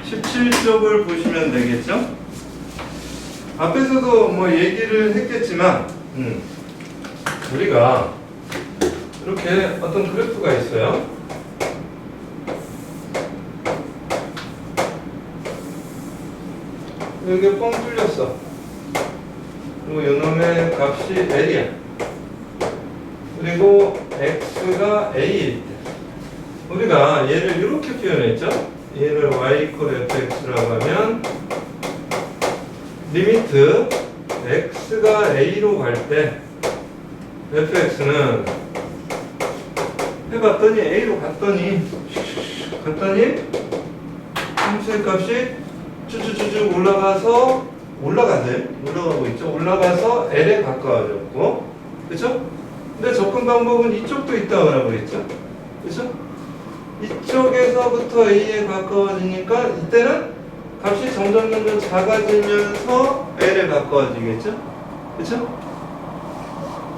17쪽을 보시면 되겠죠? 앞에서도 뭐 얘기를 했겠지만 우리가 이렇게 어떤 그래프가 있어요. 여기 뻥 뚫렸어. 그리고 이놈의 값이 L이야. 그리고 X가 A일 때 우리가 얘를 이렇게 표현했죠. 얘를 y equal fx라고 하면 리미트 x가 a로 갈 때 fx는 해봤더니 a로 갔더니 함수의 값이 쭉쭉쭉 올라가고 있죠. 올라가서 l에 가까워졌고, 그렇죠? 근데 접근 방법은 이쪽도 있다고 그랬죠. 그렇죠? 이쪽에서부터 a에 가까워지니까 이때는 값이 점점 작아지면서 l에 가까워지겠죠? 그렇죠?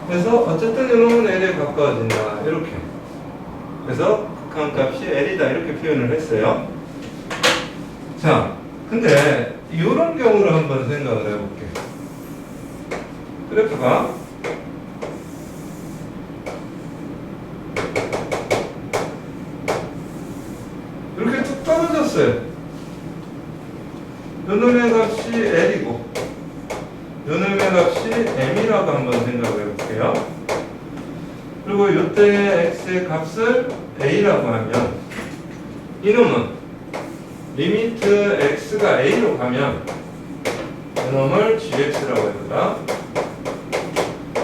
그래서 어쨌든 이놈은 l에 가까워진다. 이렇게. 그래서 극한값이 l이다. 이렇게 표현을 했어요. 자, 근데 이런 경우를 한번 생각을 해볼게요. 그래프가 이렇게 뚝 떨어졌어요. 요놈의 값이 L이고 요놈의 값이 M이라고 한번 생각을 해볼게요. 그리고 요때 X의 값을 A라고 하면 이놈은 리미트 X가 A로 가면 이놈을 GX라고 해보자.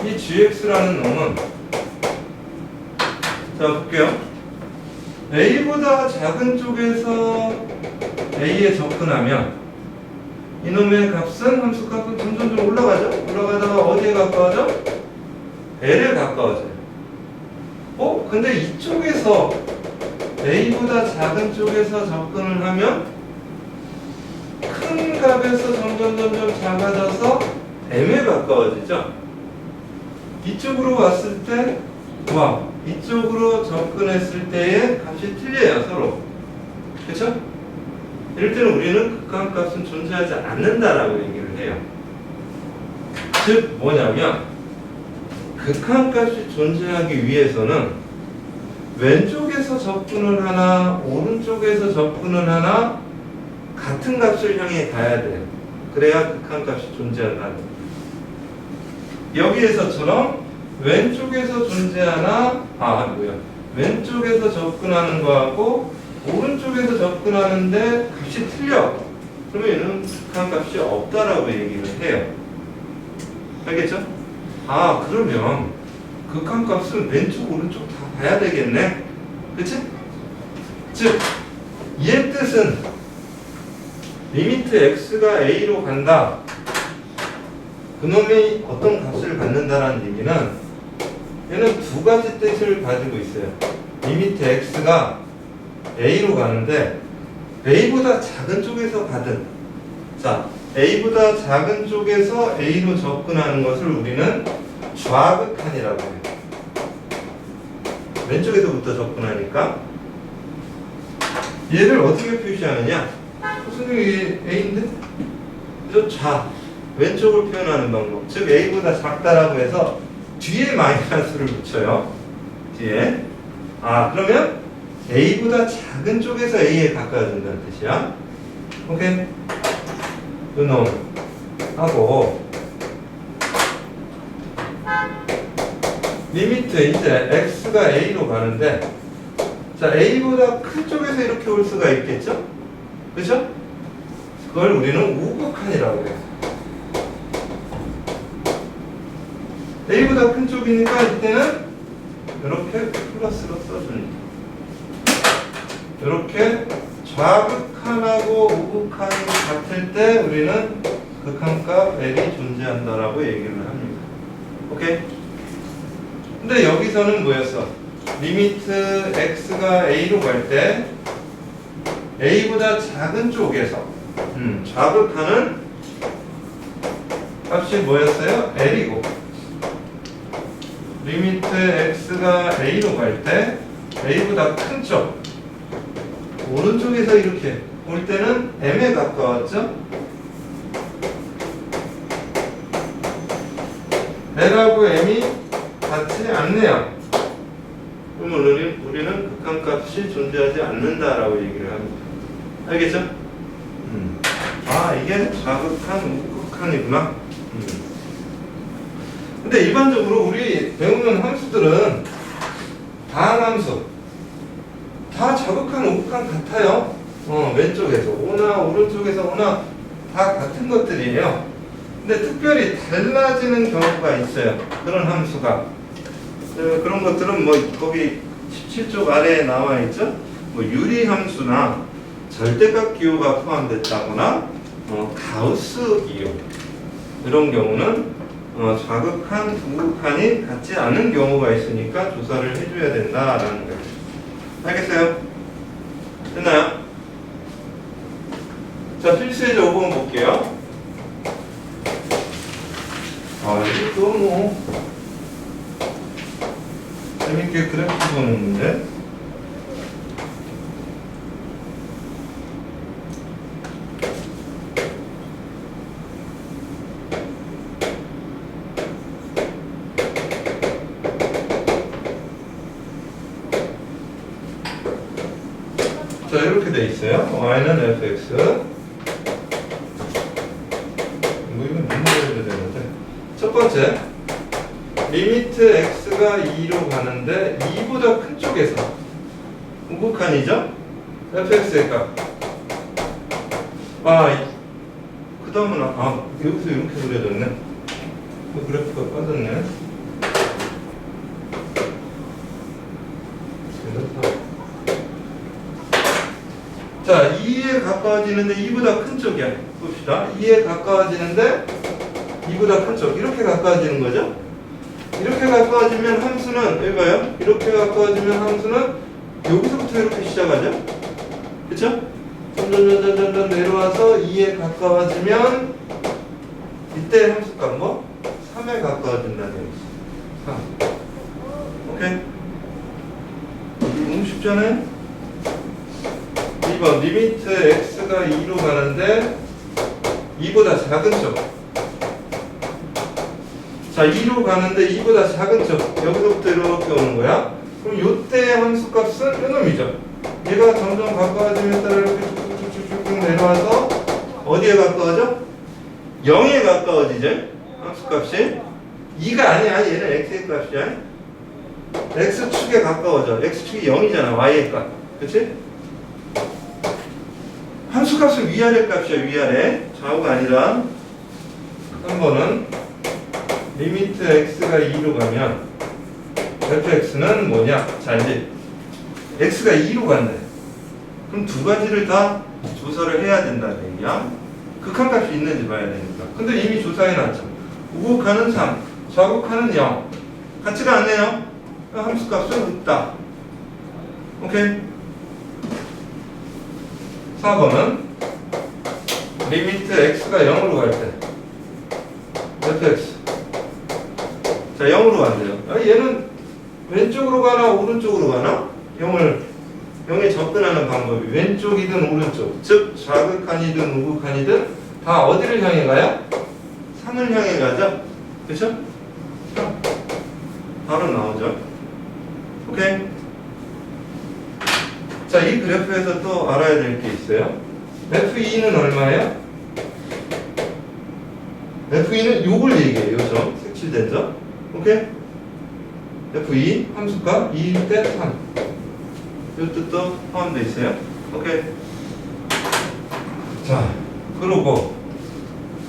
이 GX라는 놈은 자 볼게요. A보다 작은 쪽에서 A에 접근하면 이놈의 값은 함수 값은 점점 올라가죠. 올라가다가 어디에 가까워져? L에 가까워져요. 근데 이쪽에서 A보다 작은 쪽에서 접근을 하면 큰 값에서 점점 작아져서 M에 가까워지죠. 이쪽으로 왔을 때 이쪽으로 접근했을 때의 값이 틀려요, 서로. 그렇죠? 이럴 때는 우리는 극한값은 존재하지 않는다라고 얘기를 해요. 즉 뭐냐면 극한값이 존재하기 위해서는 왼쪽에서 접근을 하나 오른쪽에서 접근을 하나 같은 값을 향해 가야 돼요. 그래야 극한값이 존재한다는 거예요. 여기에서처럼 왼쪽에서 존재하나 왼쪽에서 접근하는 거하고 오른쪽에서 접근하는데 값이 틀려. 그러면 얘는 극한값이 없다라고 얘기를 해요. 알겠죠? 그러면 극한값은 왼쪽 오른쪽 다 봐야 되겠네. 그치? 즉 이의 뜻은 리미트 x가 a로 간다. 그놈이 어떤 값을 갖는다라는 얘기는 얘는 두 가지 뜻을 가지고 있어요. 리미트 x가 a로 가는데 a보다 작은 쪽에서 가든 a보다 작은 쪽에서 a로 접근하는 것을 우리는 좌극한이라고 해요. 왼쪽에서부터 접근하니까 얘를 어떻게 표시하느냐? 선생님 a인데? 왼쪽을 표현하는 방법. 즉 a보다 작다라고 해서 뒤에 마이너스를 붙여요. 뒤에. 그러면 a보다 작은 쪽에서 a에 가까워진다는 뜻이야. 오케이? 이놈 하고 리미트 이제 x가 a로 가는데 a보다 큰 쪽에서 이렇게 올 수가 있겠죠? 그죠? 그걸 우리는 우극한이라고 해요. a보다 큰 쪽이니까 이때는 이렇게 플러스로 써줍니다. 이렇게 좌극한하고 우극한이 같을 때 우리는 극한값 L이 존재한다라고 얘기를 합니다. 오케이? 근데 여기서는 뭐였어? 리미트 x가 a로 갈 때 a보다 작은 쪽에서 좌극하는 값이 뭐였어요? L이고 리미트 x가 a로 갈 때 a보다 큰 쪽 오른쪽에서 이렇게 올 때는 m에 가까웠죠? l하고 m이 같지 않네요. 그러면 우리는 극한값이 존재하지 않는다라고 얘기를 합니다. 알겠죠? 아, 이게 좌극한, 우극한이구나. 근데 일반적으로 우리 배우는 함수들은 다항함수 다 좌극한, 우극한 같아요. 왼쪽에서 오나 오른쪽에서 오나 다 같은 것들이에요. 근데 특별히 달라지는 경우가 있어요. 그런 함수가. 그런 것들은 뭐 거기 17쪽 아래에 나와 있죠. 뭐 유리함수나 절대값 기호가 포함됐다거나 가우스 기호 이런 경우는 좌극한, 우극한이 같지 않은 경우가 있으니까 조사를 해줘야 된다라는 거예요. 알겠어요? 됐나요? 자, 필수예제 5번 볼게요. 아, 이거 너무 재밌게 그래프 보는데. 자, 이렇게 돼 있어요. y는 fx. 이건 문제해야 되는데. 첫 번째, 리미트 x가 2로 가는데 2보다 큰 쪽에서 우극한이죠? fx의 값. 그 다음은 여기서 이렇게 그려졌네. 그래프가 빠졌네. 자, 2에 가까워지는데 2보다 큰 쪽이야. 봅시다. 2에 가까워지는데 2보다 큰 쪽. 이렇게 가까워지는 거죠? 이렇게 가까워지면 함수는, 여기 봐요. 이렇게 가까워지면 함수는 여기서부터 이렇게 시작하죠? 그쵸? 점점 내려와서 2에 가까워지면 이때 함수값 뭐? 3에 가까워진다는 얘기지. 3. 오케이? 너무 쉽잖아요? 2번 리미트 x가 2로 가는데 2보다 작은 쪽. 자, 2로 가는데 2보다 작은 쪽. 여기서부터 이렇게 오는 거야. 그럼 요때 함수값은 요놈이죠. 얘가 점점 가까워지면 따라 이렇게 쭉쭉쭉쭉 내려와서 어디에 가까워져? 0에 가까워지죠? 함수값이 2가 아니야. 얘는 x의 값이야. x축에 가까워져. x축이 0이잖아. y의 값. 그치? 함수값은 위아래 값이야. 위아래. 좌우가 아니라. 3번은 리미트 x가 2로 가면 fx는 뭐냐? 자, 이제 x가 2로 간대. 그럼 두 가지를 다 조사를 해야 된다는 얘기야. 극한값이 있는지 봐야 되니까. 근데 이미 조사해놨죠. 우극한은 3, 좌극한은 0. 같지가 않네요. 함수값은 없다. 오케이? 4번은 리미트 x가 0으로 갈 때 fx 자, 0으로 간대요. 얘는 왼쪽으로 가나 오른쪽으로 가나? 0에 접근하는 방법이 왼쪽이든 오른쪽, 즉 좌극한이든 우극한이든 다 어디를 향해 가요? 3을 향해 가죠? 그쵸? 바로 나오죠. 오케이? 자, 이 그래프에서 또 알아야 될 게 있어요. F2는 얼마예요? F2는 요걸 얘기해요. 요 점, 색칠된 점. 오케이? F2 함수값 2일 때 3. 요 뜻도 포함되어 있어요. 오케이? 자, 그러고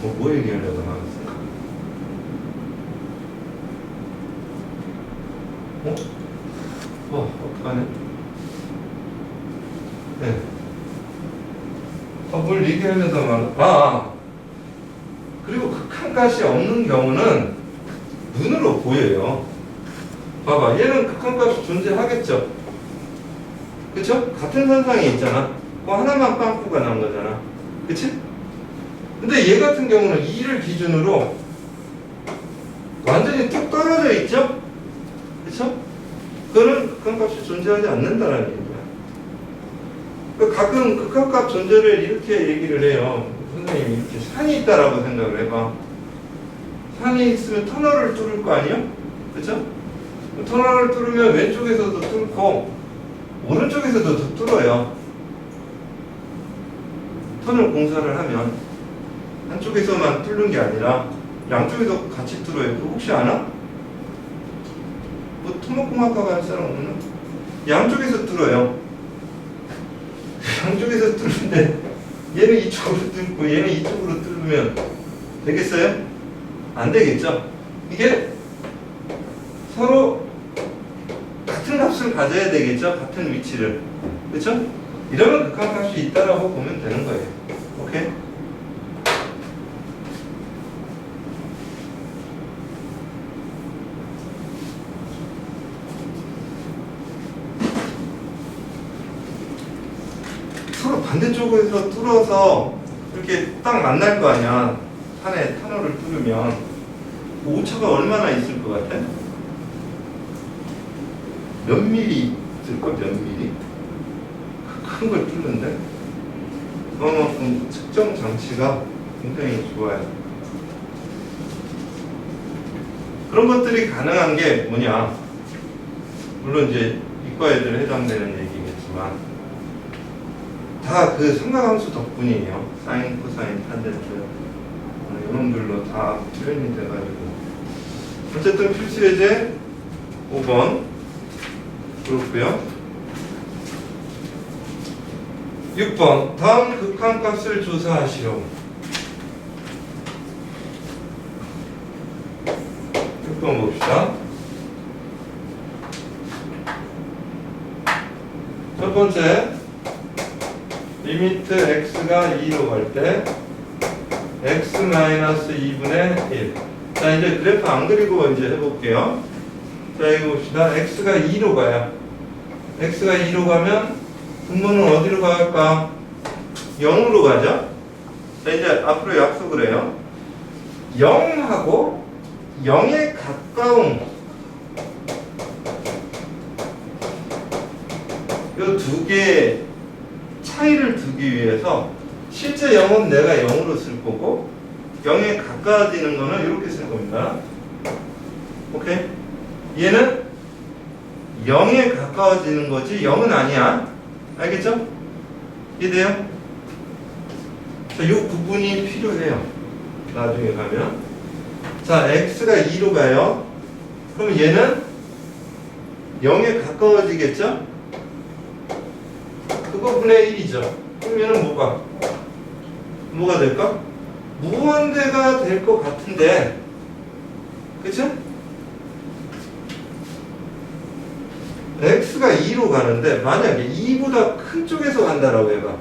뭐 얘기하려고 나왔어요? 어떡하네? 네. 뭘 얘기하려다 말. 그리고 극한값이 없는 경우는 눈으로 보여요. 봐봐, 얘는 극한값이 존재하겠죠? 그쵸? 같은 선상에 있잖아. 그거 하나만 빵꾸가 난 거잖아. 그치? 근데 얘 같은 경우는 2를 기준으로 완전히 뚝 떨어져 있죠? 그쵸? 그거는 극한값이 존재하지 않는다는 얘기야. 가끔 극한값 존재를 이렇게 얘기를 해요. 선생님, 이렇게 산이 있다라고 생각을 해봐. 산이 있으면 터널을 뚫을 거 아니에요? 그쵸? 터널을 뚫으면 왼쪽에서도 뚫고 오른쪽에서도 뚫어요. 터널 공사를 하면 한쪽에서만 뚫는 게 아니라 양쪽에서 같이 뚫어요. 그거 혹시 아나? 뭐 토목공학과 갈 사람 없나? 양쪽에서 뚫어요. 양쪽에서 뚫는데 얘는 이쪽으로 뚫고 얘는 이쪽으로 뚫으면 되겠어요? 안 되겠죠? 이게 서로 같은 값을 가져야 되겠죠? 같은 위치를. 그렇죠? 이러면 극한값이 있다라고 보면 되는 거예요. 오케이? 서로 반대쪽에서 뚫어서 이렇게 딱 만날 거 아니야. 산에 터널을 뚫으면 오차가 얼마나 있을 것 같아? 몇 미리 있을까? 몇 미리? 큰 걸 뚫는데 그만큼 측정 장치가 굉장히 좋아요. 그런 것들이 가능한 게 뭐냐? 물론 이제 이과 애들 해당되는 얘기겠지만 다 그 삼각함수 덕분이에요. 사인, 코사인, 탄젠트 이놈들로 다 표현이 돼가지고 어쨌든 필수 예제 5번 그렇고요. 6번 다음 극한값을 조사하시오. 6번 봅시다. 첫 번째 리미트 x가 2로 갈 때 x-2분의 1. 자, 이제 그래프 안 그리고 이제 해볼게요. 자, 이거 봅시다. x가 2로 가요. x가 2로 가면 분모는 어디로 갈까? 0으로 가죠? 자, 이제 앞으로 약속을 해요. 0하고 0에 가까운 이 두 개의 차이를 두기 위해서 실제 0은 내가 0으로 쓸 거고 0에 가까워지는 거는 이렇게 쓸 겁니다. 오케이? 얘는 0에 가까워지는 거지 0은 아니야. 알겠죠? 이해돼요? 자, 이 구분이 필요해요. 나중에 가면. 자, x가 2로 가요. 그럼 얘는 0에 가까워지겠죠? 그거 분의 1이죠. 그럼 얘는 뭐가 될까? 무한대가 될 것 같은데, 그쵸? x가 2로 가는데 만약에 2보다 큰 쪽에서 간다라고 해봐.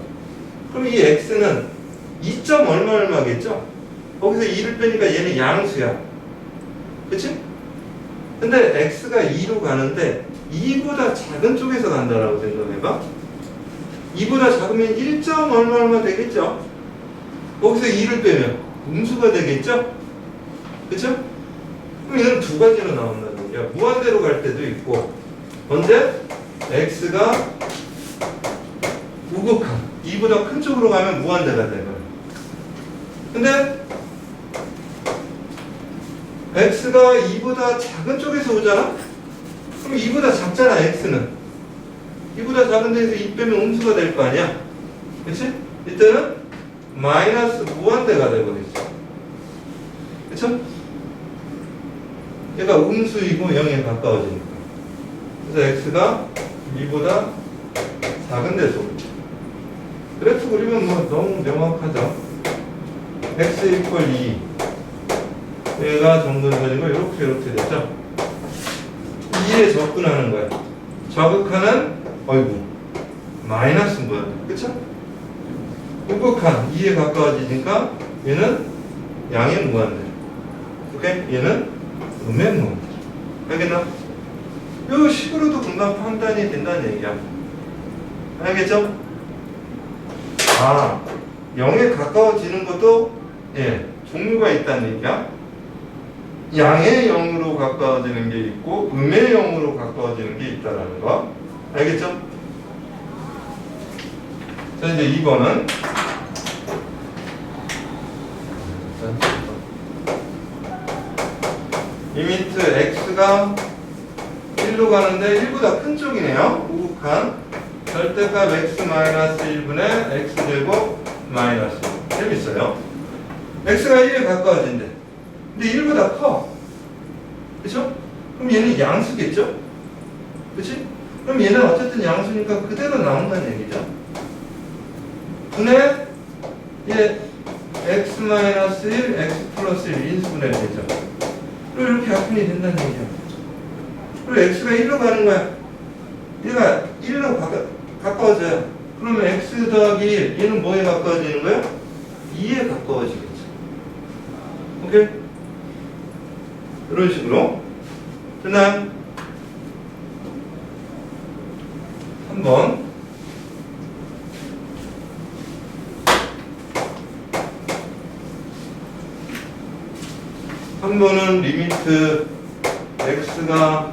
그럼 이 x는 2점 얼마겠죠? 거기서 2를 빼니까 얘는 양수야. 그치? 근데 x가 2로 가는데 2보다 작은 쪽에서 간다라고 생각해봐. 2보다 작으면 1점 얼마 되겠죠? 거기서 2를 빼면 음수가 되겠죠? 그쵸? 그럼 얘는 두 가지로 나온다는 얘기야. 무한대로 갈 때도 있고 언제? x가 우극한 2보다 큰 쪽으로 가면 무한대가 되는. 근데 x가 2보다 작은 쪽에서 오잖아? 그럼 2보다 작잖아. x는 2보다 작은 데에서 2 빼면 음수가 될 거 아니야? 그치? 이때는 마이너스 무한대가 되버리죠. 그쵸? 얘가 음수이고 0에 가까워지니까. 그래서 x가 2보다 작은 데서 오죠. 그래프 그리면 뭐 너무 명확하죠. x 이퀄 2 얘가 정근선이고 이렇게 됐죠. 2에 접근하는 거야. 좌극하는 마이너스인 거야. 그쵸? 우극한 2에 가까워지니까 얘는 양의 무한대. 오케이? 얘는 음의 무한대. 알겠나? 요 식으로도 금방 판단이 된다는 얘기야. 알겠죠? 아, 0에 가까워지는 것도 종류가 있다는 얘기야. 양의 0으로 가까워지는 게 있고 음의 0으로 가까워지는 게 있다는 거. 알겠죠? 자, 이제 2번은 리미트 x가 1로 가는데 1보다 큰 쪽이네요. 우극한 절대값 x-1분의 x제곱 마이너스. 재밌어요. x가 1에 가까워진대. 근데 1보다 커. 그쵸? 그럼 얘는 양수겠죠? 그치? 그럼 얘는 어쨌든 양수니까 그대로 나온다는 얘기죠. 분의 얘 x-1, x 플러스 1 인수분해 되죠. 그리고 이렇게 약분이 된다는 얘기죠. 그리고 x가 1로 가는 거야. 얘가 1로 가까워져요. 그러면 x 더하기 1, 얘는 뭐에 가까워지는 거야? 2에 가까워지겠죠. 오케이? 이런 식으로. 됐나요? 3번. 한 번은 리미트 x가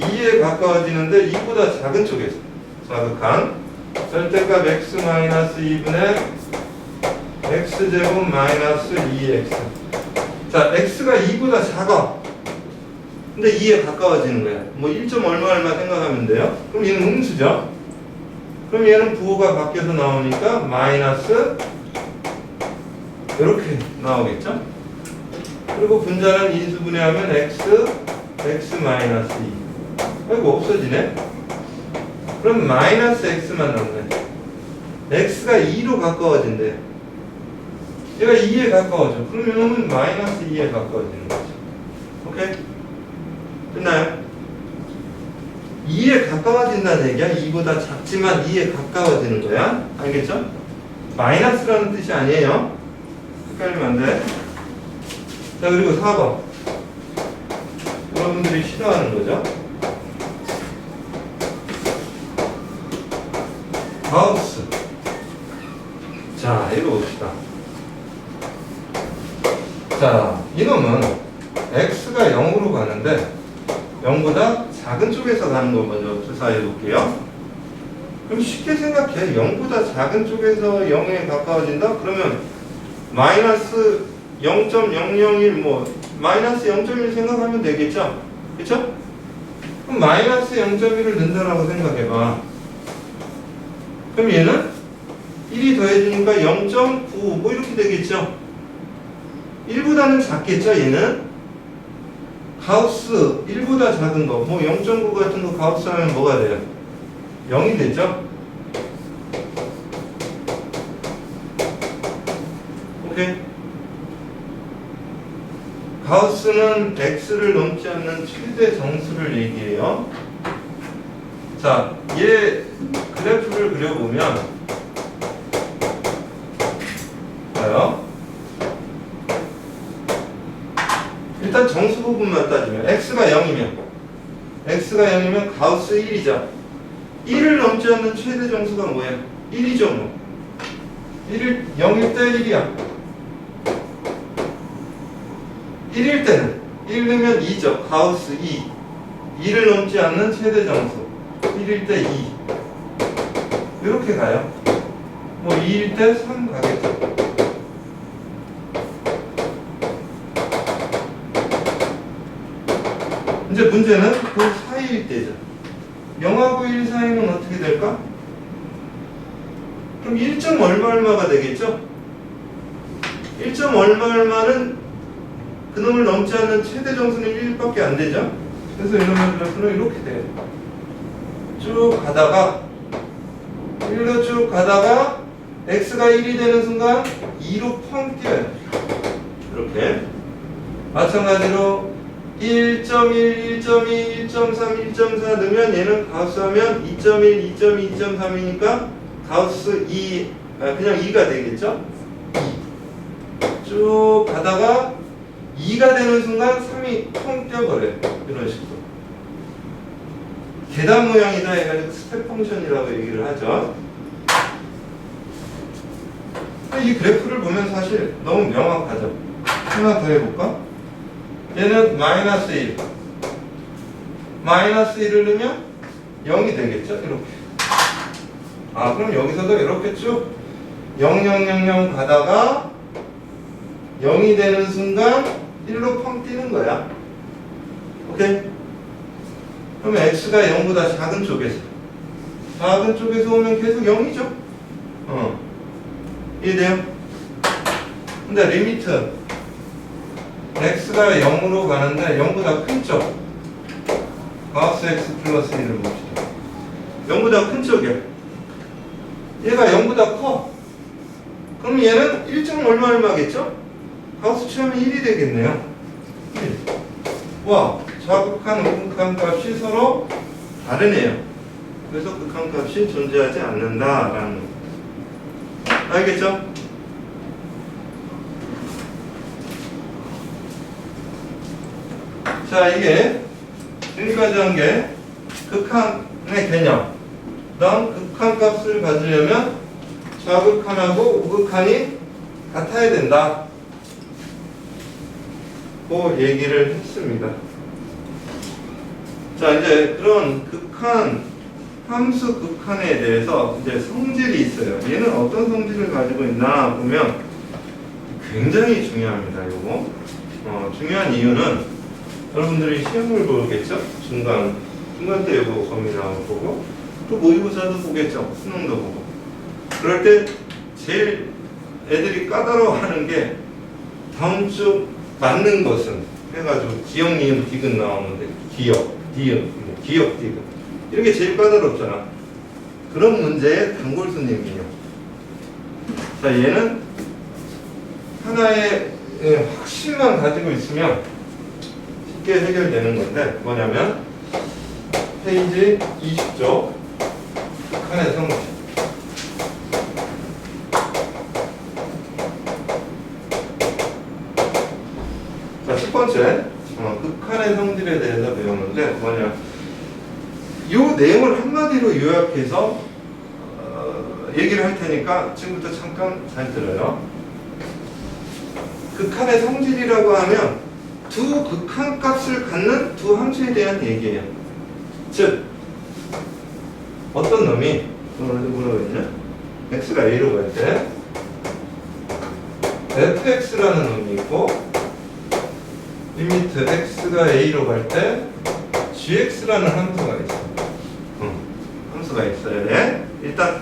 2에 가까워지는데 2보다 작은 쪽에서 자극한 절대값 x-2분의 x제곱 마이너스 2x. 자, x가 2보다 작아. 근데 2에 가까워지는 거야. 뭐 1점 얼마 생각하면 돼요. 그럼 얘는 음수죠. 그럼 얘는 부호가 바뀌어서 나오니까 마이너스 이렇게 나오겠죠. 그리고 분자는 인수분해하면 x 마이너스 2. 아이고 없어지네. 그럼 마이너스 x만 남네. x가 2로 가까워진대. 얘가 2에 가까워져. 그러면 마이너스 2에 가까워지는 거죠. 오케이? 됐나요? 2에 가까워진다는 얘기야. 2보다 작지만 2에 가까워지는 거야. 알겠죠? 마이너스라는 뜻이 아니에요. 헷갈리면 안 돼. 자, 그리고 4번. 여러분들이 싫어하는 거죠? 가우스. 자, 읽어봅시다. 자, 이놈은 x가 0으로 가는데 0보다 작은 쪽에서 가는 거 먼저 조사해 볼게요. 그럼 쉽게 생각해. 0보다 작은 쪽에서 0에 가까워진다? 그러면 마이너스 0.001 뭐 마이너스 0.1 생각하면 되겠죠? 그쵸? 그럼 마이너스 0.1을 넣는다라고 생각해봐. 그럼 얘는 1이 더해지니까 0.9 뭐 이렇게 되겠죠? 1보다는 작겠죠? 얘는 가우스 1보다 작은 거 뭐 0.9 같은 거 가우스 하면 뭐가 돼요? 0이 되죠? 오케이? 가우스는 x를 넘지 않는 최대 정수를 얘기해요. 자, 얘 그래프를 그려보면 봐요. 일단 정수 부분만 따지면 x가 0이면 가우스 1이죠. 1을 넘지 않는 최대 정수가 뭐야? 1이죠 뭐. 0일 때 1이야. 1일 때는 1 넣으면 2죠. 가우스 2. 2를 넘지 않는 최대 정수. 1일 때 2. 이렇게 가요. 뭐 2일 때 3 가겠죠. 이제 문제는 그 사이일 때죠. 0하고 1 사이는 어떻게 될까? 그럼 1점 얼마가 되겠죠? 1점 얼마는 그놈을 넘지 않는 최대 정수는 1밖에 안 되죠? 그래서 이놈의 그래프는 이렇게 돼요. 쭉 가다가 1로 쭉 가다가 x가 1이 되는 순간 2로 펑 뛰어요. 이렇게. 마찬가지로 1.1, 1.2, 1.3, 1.4 넣으면 얘는 가우스하면 2.1, 2.2, 2.3이니까 가우스 2, 그냥 2가 되겠죠? 2. 쭉 가다가 2가 되는 순간 3이 펑 뛰어버려요. 이런 식으로. 계단 모양이다 해가지고 스텝 펑션이라고 얘기를 하죠. 이 그래프를 보면 사실 너무 명확하죠. 하나 더 해볼까? 얘는 마이너스 1. 마이너스 1을 넣으면 0이 되겠죠? 이렇게. 그럼 여기서도 이렇게 쭉 0, 0, 0, 0 가다가 0이 되는 순간 1로 펑 뛰는 거야. 오케이? 그럼 x가 0보다 작은 쪽에서 오면 계속 0이죠? 이해돼요? 근데 리미트 x가 0으로 가는데 0보다 큰 쪽 가우스 x 플러스 1을 봅시다. 0보다 큰 쪽이야. 얘가 0보다 커. 그럼 얘는 1점 얼마겠죠? 가우스 취하면 1이 되겠네요. 1. 와, 좌극한 우극한 값이 서로 다르네요. 그래서 극한 값이 존재하지 않는다라는 거. 알겠죠? 자, 이게 지금까지 한 게 극한의 개념. 그다음 극한 값을 가지려면 좌극한하고 우극한이 같아야 된다. 고 얘기를 했습니다. 자, 이제 그런 극한, 함수 극한에 대해서 이제 성질이 있어요. 얘는 어떤 성질을 가지고 있나 보면 굉장히 중요합니다. 요거. 중요한 이유는 여러분들이 시험을 보겠죠? 중간 때 요거 범위 나올 거고, 또 모의고사도 보겠죠? 수능도 보고. 그럴 때 제일 애들이 까다로워하는 게 다음 주 맞는 것은 해가지고 기역, 니은, 디귿 나오는데 기역, 니은, 기역, 디귿 이런 게 제일 까다롭잖아. 그런 문제의 단골손님이에요. 자, 얘는 하나의 확신만 가지고 있으면 쉽게 해결되는 건데 뭐냐면 페이지 20쪽 극한의 성질. 자, 10번째 극한의 성질에 대해서 배우는데 뭐냐, 이 내용을 한마디로 요약해서 얘기를 할 테니까 지금부터 잠깐 잘 들어요. 극한의 성질이라고 하면 두 극한 값을 갖는 두 함수에 대한 얘기예요. 즉 어떤 놈이 뭐라고 했냐, x가 a로 갈 때 fx라는 놈이 있고 리미트 x가 a로 갈 때 gx라는 함수가 있어요. 함수가 있어야 돼. 일단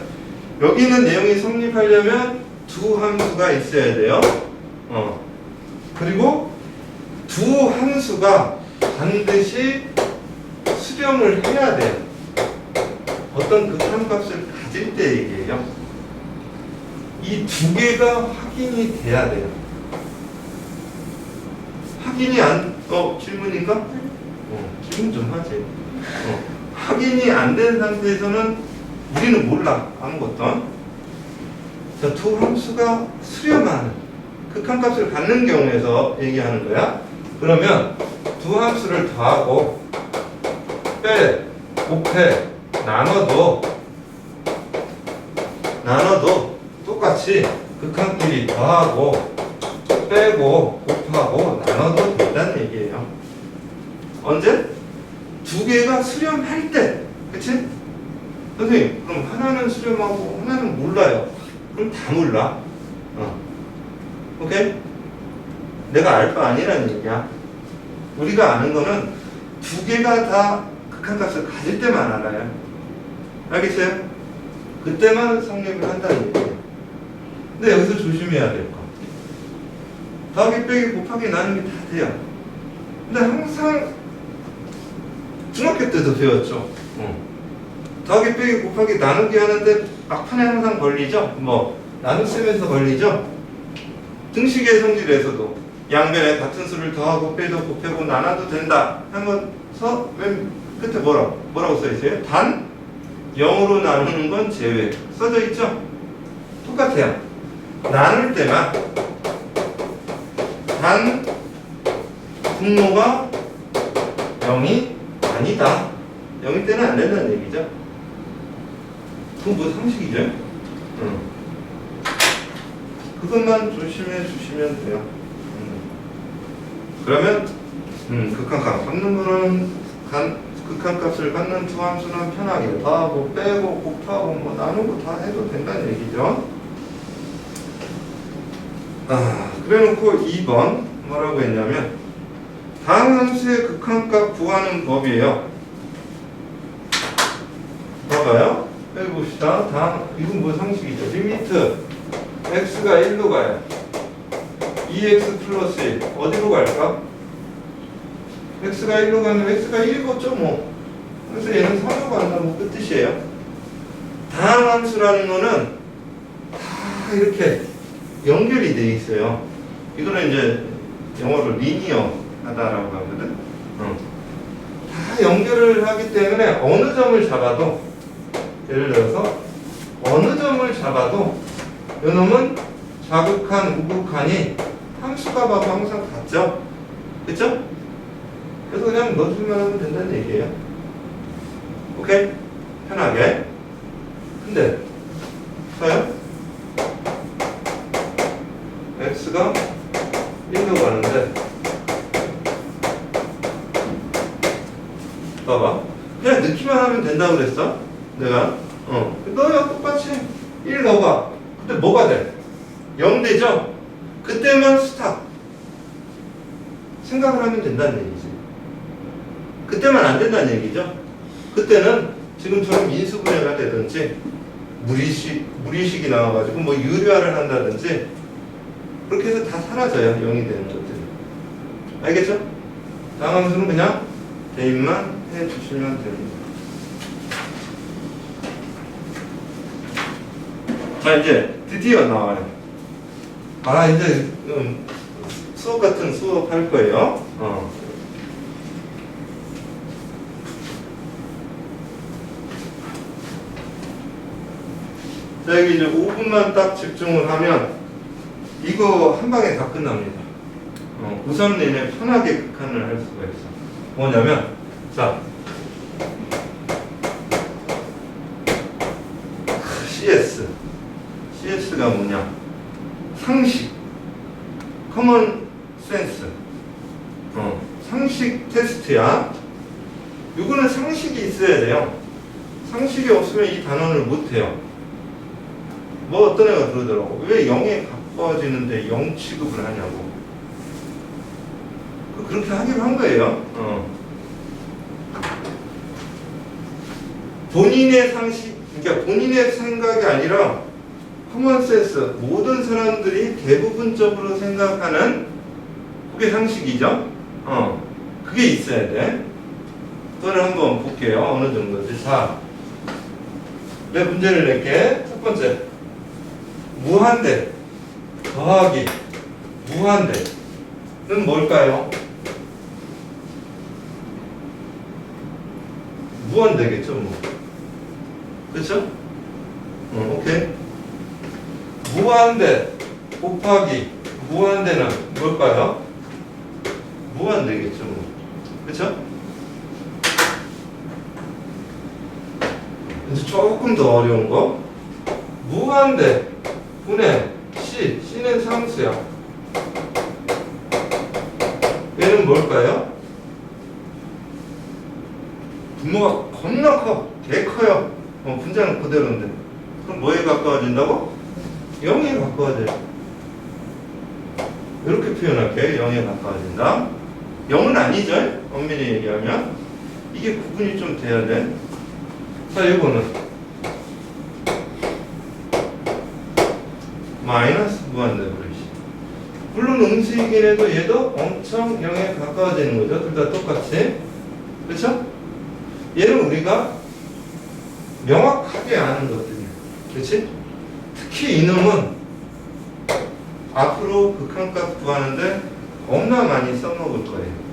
여기 있는 내용이 성립하려면 두 함수가 있어야 돼요. 그리고 두 함수가 반드시 수렴을 해야 돼요. 어떤 극한값을 가질 때 얘기해요. 이 두 개가 확인이 돼야 돼요. 확인이 질문인가? 질문 좀 하지. 확인이 안 된 상태에서는 우리는 몰라, 아무것도. 자, 두 함수가 수렴하는 극한값을 갖는 경우에서 얘기하는 거야. 그러면 두 함수를 더하고 빼, 곱해, 나눠도 똑같이 극한끼리 더하고 빼고 곱하고 나눠도 된다는 얘기예요. 언제? 두 개가 수렴할 때. 그치? 선생님, 그럼 하나는 수렴하고 하나는 몰라요. 그럼 다 몰라. 오케이? 내가 알 바 아니라는 얘기야. 우리가 아는 거는 두 개가 다 극한값을 가질 때만 알아요. 알겠어요? 그때만 성립을 한다는 얘기예요. 근데 여기서 조심해야 될 거. 더하기 빼기 곱하기 나누기 다 돼요. 근데 항상 중학교 때도 배웠죠. 더하기 빼기 곱하기 나누기 하는데 막판에 항상 걸리죠. 나눗셈에서 걸리죠. 등식의 성질에서도 양변에 같은 수를 더하고 빼도 곱하고 나눠도 된다 하면서 맨 끝에 뭐라고 써있어요? 단 0으로 나누는 건 제외 써져 있죠. 똑같아요. 나눌 때만 단 분모가 0이 아니다, 0일 때는 안 된다는 얘기죠. 그건 뭐 상식이죠. 그것만 조심해 주시면 돼요. 그러면 극한값, 극한값을 갖는 두 함수는 편하게 더하고 빼고 곱하고 뭐 나누고 다 해도 된다는 얘기죠. 그래놓고 2번 뭐라고 했냐면 다음 함수의 극한값 구하는 법이에요. 봐봐요. 여기 봅시다. 이건 뭐 상식이죠. 리미트 x가 1로 가요. 2x 플러스 1 어디로 갈까? x가 1로 가면 x가 1이겠죠. 그래서 얘는 3로 간다고 그 뜻이에요. 다항 함수라는 거는 다 이렇게 연결이 돼 있어요. 이거는 이제 영어로 리니어 하다라고 하거든. 다 연결을 하기 때문에 어느 점을 잡아도, 예를 들어서 어느 점을 잡아도 이놈은 좌극한, 우극한이 함수가 봐도 항상 같죠? 그쵸? 그래서 그냥 넣어주기만 하면 된다는 얘기예요. 오케이? 편하게. 근데 봐요. x가 1로 가는데 봐봐. 그냥 넣기만 하면 된다고 그랬어. 내가 너야 똑같이 1 넣어봐. 그때 뭐가 돼? 0 되죠? 그때만 스탑. 생각을 하면 된다는 얘기지. 그때만 안 된다는 얘기죠. 그때는 지금처럼 인수분해가 되든지 무리식이 나와가지고 뭐 유료화를 한다든지 그렇게 해서 다 사라져요. 0이 되는 것들이. 알겠죠? 다음 함수는 그냥 대입만 해주시면 됩니다. 자, 이제 드디어 나와요. 이제 수업 같은 수업 할 거예요. 자, 여기 이제 5분만 딱 집중을 하면 이거 한 방에 다 끝납니다. 고3 내내 편하게 극한을 할 수가 있어. 뭐냐면, 자, CS가 뭐냐? 상식, 커먼 센스, 상식 테스트야. 이거는 상식이 있어야 돼요. 상식이 없으면 이 단원을 못해요. 뭐 어떤 애가 그러더라고. 왜 0에 가까워지는데 0 취급을 하냐고. 그렇게 하기로 한 거예요. 본인의 상식, 그러니까 본인의 생각이 아니라 커먼센스, 모든 사람들이 대부분적으로 생각하는 그게 상식이죠. 그게 있어야 돼. 그거를 한번 볼게요. 어느 정도인지. 자, 내 문제를 낼게. 첫 번째, 무한대 더하기 무한대는 뭘까요? 무한대겠죠, 뭐. 그렇죠? 오케이. 무한대 곱하기 무한대는 뭘까요? 무한대겠죠, 뭐. 그렇죠? 이제 조금 더 어려운 거. 무한대 분의 C는 상수야. 얘는 뭘까요? 분모가 겁나 커. 개 커요. 분자는 그대로인데. 그럼 뭐에 가까워진다고? 0에 가까워져요. 이렇게 표현할게요. 0에 가까워진다. 0은 아니죠? 엄밀히 얘기하면. 이게 구분이 좀 돼야 돼. 자, 이거는 마이너스 무한대 분의 C. 물론 음수이긴 해도 얘도 엄청 0에 가까워지는 거죠. 둘 다 똑같이. 그렇죠? 얘는 우리가 명확하게 아는 것들이에요. 그렇지? 특히 이놈은 앞으로 극한값 구하는데 겁나 많이 써먹을 거예요.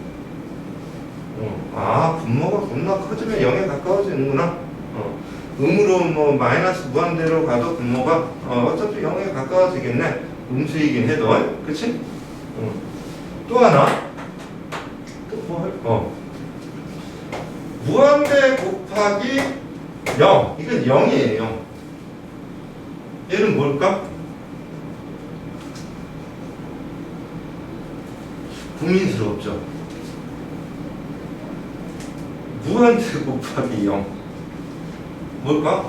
분모가 겁나 커지면 0에 가까워지는구나. 음으로 뭐 마이너스 무한대로 가도 분모가 어차피 0에 가까워지겠네. 음수이긴 해도. 그치? 또 하나. 또 뭐 무한대 곱하기 0. 이건 0이에요. 얘는 뭘까? 고민스럽죠. 무한대 곱하기 0. 뭘까?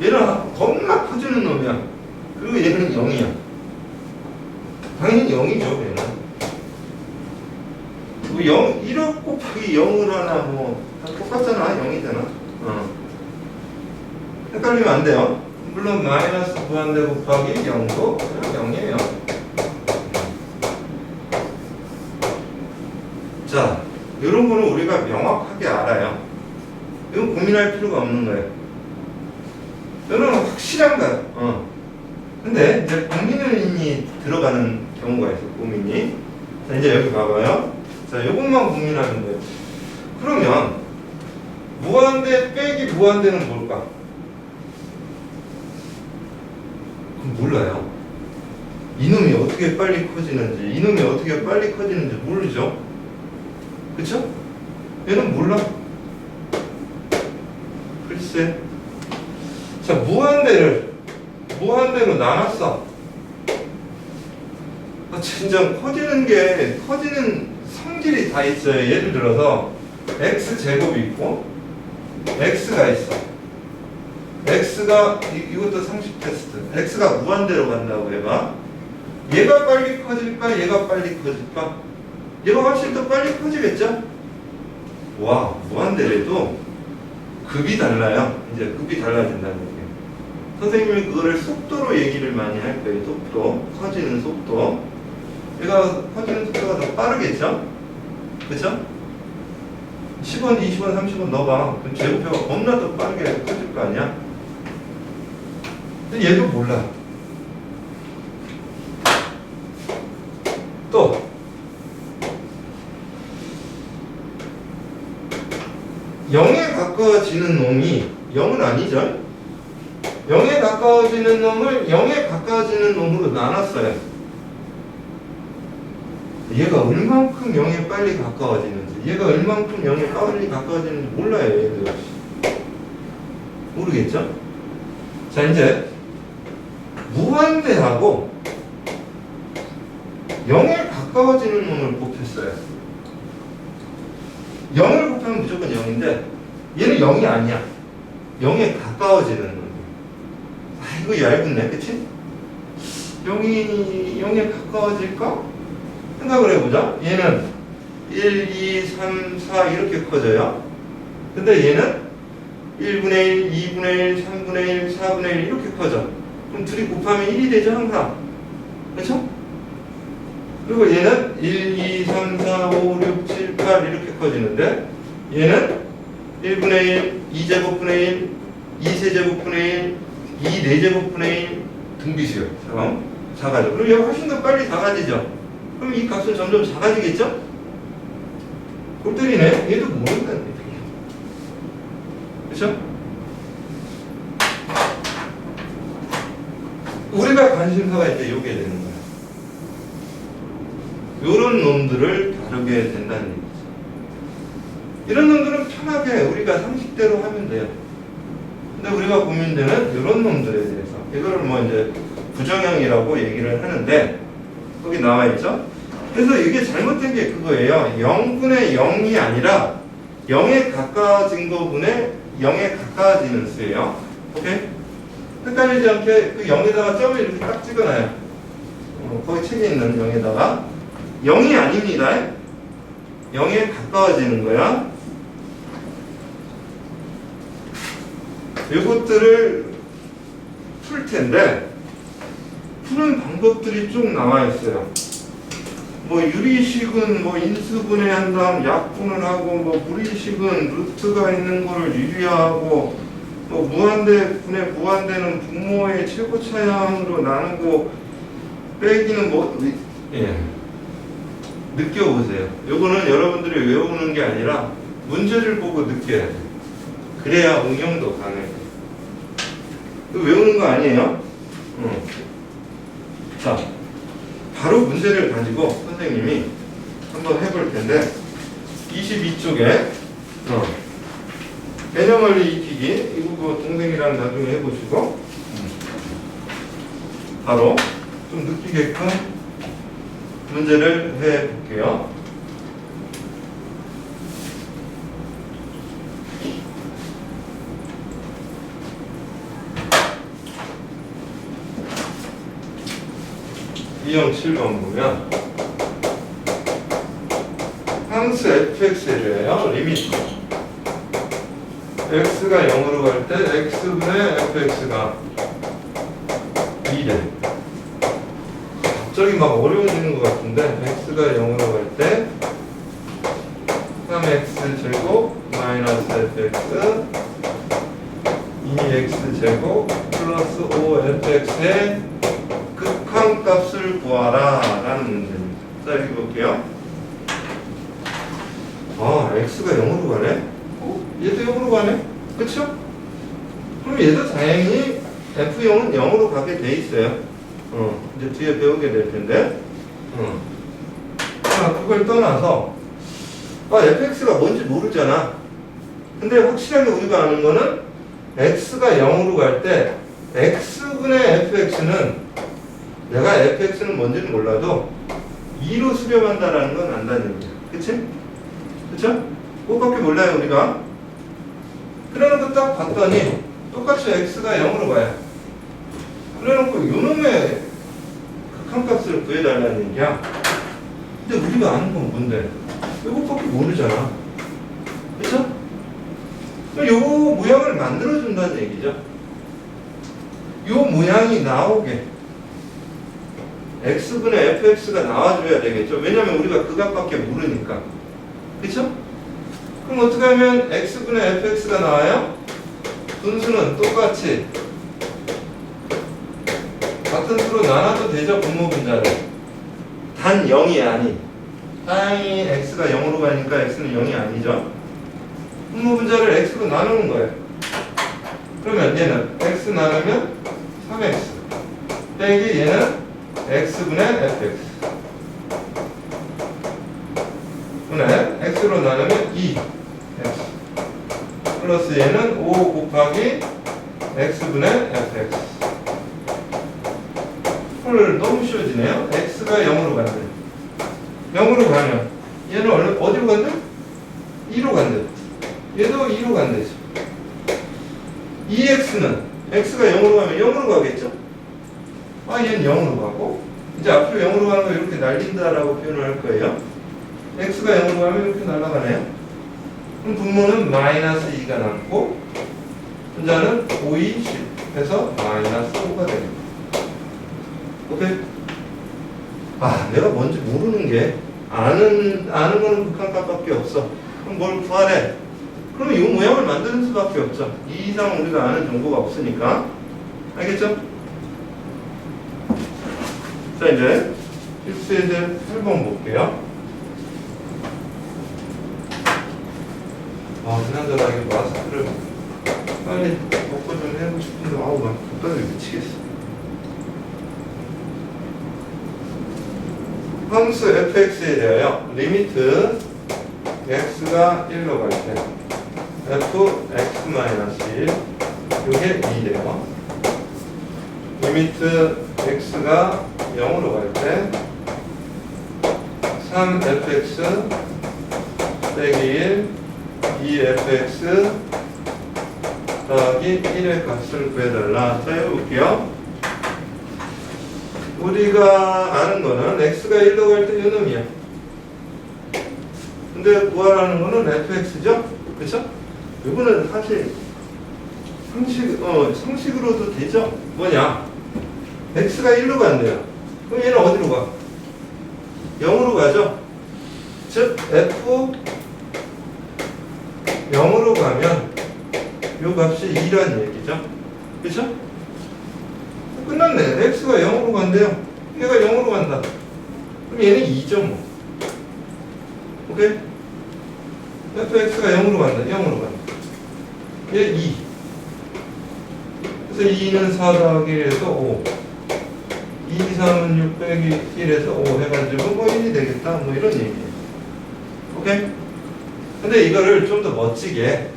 얘는 겁나 커지는 놈이야. 그리고 얘는 0이야. 당연히 0이죠, 얘는. 뭐 1억 곱하기 0을 하나, 뭐, 다 똑같잖아. 0이잖아. 헷갈리면 안 돼요. 물론, 마이너스 무한대 곱하기 0도 그냥 0이에요. 자, 이런 거는 우리가 명확하게 알아요. 이건 고민할 필요가 없는 거예요. 이거는 확실한 거예요. 근데 이제 고민이 들어가는 경우가 있어, 고민이. 자, 이제 여기 봐봐요. 자, 요것만 고민하면 돼요. 그러면 무한대 빼기 무한대는 뭘까? 그럼 몰라요. 이놈이 어떻게 빨리 커지는지, 이놈이 어떻게 빨리 커지는지 모르죠? 그쵸? 얘는 몰라. 글쎄. 자, 무한대로 나눴어. 진짜 커지는 성질이 다 있어요. 예를 들어서 x제곱이 있고 x가 있어. x가 이것도 상식 테스트. x가 무한대로 간다고 해봐. 얘가 빨리 커질까? 얘가 빨리 커질까? 얘가 훨씬 더 빨리 커지겠죠? 와, 무한대래도 급이 달라요. 이제 급이 달라진다는 얘기예요. 선생님이 그거를 속도로 얘기를 많이 할 거예요. 속도, 커지는 속도. 얘가 커지는 속도가 더 빠르겠죠? 그쵸? 10원, 20원, 30원 넣어봐. 그럼 제곱표가 겁나 더 빠르게 커질 거 아니야? 근데 얘도 몰라. 또 0에 가까워지는 놈이 0은 아니죠? 0에 가까워지는 놈을 0에 가까워지는 놈으로 나눴어요. 얘가 얼만큼 0에 빨리 가까워지는지, 얘가 얼만큼 0에 빨리 가까워지는지 몰라요, 얘들 역시. 모르겠죠? 자, 이제 무한대하고 0에 가까워지는 놈을 곱했어요. 0을 곱하면 무조건 0인데 얘는 0이 아니야. 0에 가까워지는 놈. 이거 얇은데, 그치? 0에 가까워질까? 생각을 해보자. 얘는 1, 2, 3, 4 이렇게 커져요. 근데 얘는 1분의 1, 2분의 1, 3분의 1, 4분의 1 이렇게 커져. 그럼 둘이 곱하면 1이 되죠, 항상. 그렇죠? 그리고 얘는 1, 2, 3, 4, 5, 6, 7, 8 이렇게 커지는데 얘는 1분의 1, 2제곱분의 1, 2세제곱분의 1, 2제곱분의 1 등비수요. 작아져. 그럼 얘가 훨씬 더 빨리 작아지죠. 그럼 이 값은 점점 작아지겠죠? 골 때리네. 얘도 모른다는 얘기야. 그렇죠? 우리가 관심사가 이제 요게 되는 거야. 요런 놈들을 다루게 된다는 얘기죠. 이런 놈들은 편하게 우리가 상식대로 하면 돼요. 근데 우리가 고민되는 이런 놈들에 대해서 이거를 뭐 이제 부정형이라고 얘기를 하는데 거기 나와 있죠. 그래서 이게 잘못된 게 그거예요. 0분의 0이 아니라 0에 가까워진 거분에 0에 가까워지는 수예요. 오케이? 헷갈리지 않게 그 0에다가 점을 이렇게 딱 찍어놔요. 거기 책에 있는 0에다가 0이 아닙니다. 0에 가까워지는 거야. 이것들을 풀 텐데 푸는 방법들이 쭉 나와 있어요. 뭐 유리식은 뭐 인수분해한 다음 약분을 하고, 뭐 무리식은 루트가 있는 거를 유리화하고, 뭐 무한대분의 무한대는 분모의 최고차량으로 나누고, 빼기는 뭐 느껴보세요. 요거는 여러분들이 외우는 게 아니라 문제를 보고 느껴야 돼. 그래야 응용도 가능해. 외우는 거 아니에요? 자, 바로 문제를 가지고 선생님이 한번 해볼 텐데 22쪽에 개념원리 익히기 이거 뭐 동생이랑 나중에 해보시고 바로 좀 느끼게끔 문제를 해볼게요. 207번 보면 함수 fx예요. 리미트 x가 0으로 갈 때 x분의 fx가 2래. 갑자기 막 어려워지는 것 같은데 x가 0으로 갈 때 3x 제곱 마이너스 fx 2x 제곱 플러스 5fx의 극한값을 구하라 라는 문제입니다. 자, 여기 볼게요. 아, x가 0으로 가네? 얘도 0으로 가네? 그쵸? 그럼 얘도 당연히 f0은 0으로 가게 돼 있어요. 이제 뒤에 배우게 될 텐데. 자, 그걸 떠나서 fx가 뭔지 모르잖아. 근데 확실하게 우리가 아는 거는 x가 0으로 갈 때 x분의 fx는 내가 fx는 뭔지는 몰라도 2로 수렴한다라는 건 안다는 얘기야. 그치? 그쵸? 그것밖에 몰라요 우리가. 그래놓고 딱 봤더니 똑같이 x가 0으로 가요. 그래놓고 요놈의 극한값을 구해달라는 얘기야. 근데 우리가 아는 건 뭔데? 이것밖에 모르잖아. 그쵸? 요 모양을 만들어준다는 얘기죠. 요 모양이 나오게 x분의 fx가 나와줘야 되겠죠. 왜냐면 우리가 그 값밖에 모르니까. 그쵸? 그럼 어떻게 하면 x분의 fx가 나와요? 분수는 똑같이 같은 수로 나눠도 되죠. 분모분자를. 단 0이 아닌. 다행히 x가 0으로 가니까 x는 0이 아니죠. 분모분자를 x로 나누는 거예요. 그러면 얘는 x 나누면 3x 빼기 얘는 x분의 fx 분의 x로 나누면 2x 플러스 얘는 5 곱하기 x분의 fx. 헐, 너무 쉬워지네요. x가 0으로 간대. 0으로 가면 얘는 어디로 간대? 2로 간대. 얘도 2로 간대죠. 2x는 x가 0으로 가면 0으로 가겠죠? 얘는 0으로 가고 이제 앞으로 0으로 가는 거 이렇게 날린다라고 표현을 할 거예요. x가 0으로 가면 이렇게 날아가네요. 그럼 분모는 마이너스 2가 남고 분자는 5, 2, 10 해서 마이너스 5가 됩니다. 오케이? 내가 뭔지 모르는 게 아는 거는 극한값밖에 없어. 그럼 뭘 구하래? 그러면 이 모양을 만드는 수밖에 없죠. 이 이상 우리가 아는 정보가 없으니까. 알겠죠? 자, 이제 필수에 대해 8번 볼게요. 그나저나 이 마스크를 빨리 먹고 좀 해보고 싶은데 막 답답해 미치겠어. 함수 fx에 대하여 리미트 x가 1로 갈 때 fx-1 이게 2래요. 리미트 x가 0으로 갈 때 3fx 빼기 1 2fx 더하기 1의 값을 구해달라. 자, 해볼게요. 우리가 아는 거는 x가 1로 갈 때 요놈이야. 근데 구하라는 거는 fx죠? 그쵸? 이거는 사실 상식으로도 되죠? 뭐냐? x가 1로 간대요. 그럼 얘는 어디로 가? 0으로 가죠? 즉, f 0으로 가면 요 값이 2라는 얘기죠? 그쵸? 끝났네. x가 0으로 간대요. 얘가 0으로 간다. 그럼 얘는 2죠, 뭐. 오케이? fx가 0으로 간다. 0으로 간다. 얘 2. 그래서 2는 4 더하기 1에서 5. 2, 3은 6 빼기 1에서 5 해가지고 뭐 1이 되겠다. 뭐 이런 얘기예요. 오케이? 근데 이거를 좀 더 멋지게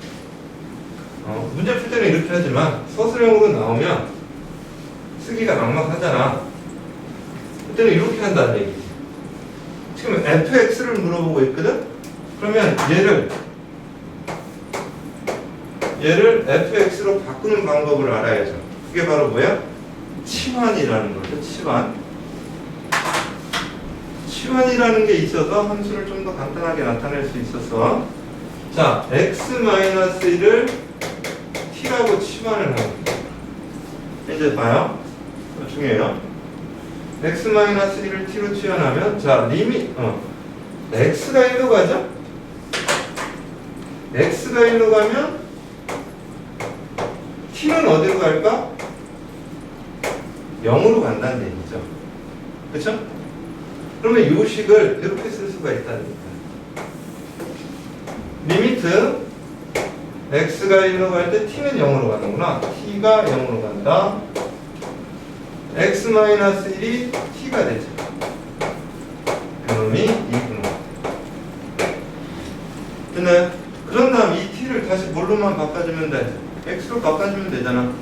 문제 풀 때는 이렇게 하지만 서술형으로 나오면 쓰기가 막막하잖아. 그때는 이렇게 한다는 얘기지. 지금 fx를 물어보고 있거든? 그러면 얘를 fx로 바꾸는 방법을 알아야죠. 그게 바로 뭐야? 치환이라는 거죠. 치환. 치환이라는 게 있어서 함수를 좀 더 간단하게 나타낼 수 있었어. 자, x-1을 t라고 치환을 합니다. 이제 봐요. 중요해요. x-1을 t로 치환하면, 자, x가 1로 가죠? x가 1로 가면 t는 어디로 갈까? 0으로 간다는 얘기죠. 그쵸? 그러면 이 식을 이렇게 쓸 수가 있다는 얘기예요. 리미트 x가 1로 갈 때 t는 0으로 가는구나. t가 0으로 간다. x-1이 t가 되죠. 그놈이 2구나. 됐나요? 그런 다음 이 t를 다시 뭘로만 바꿔주면 돼? x로 바꿔주면 되잖아.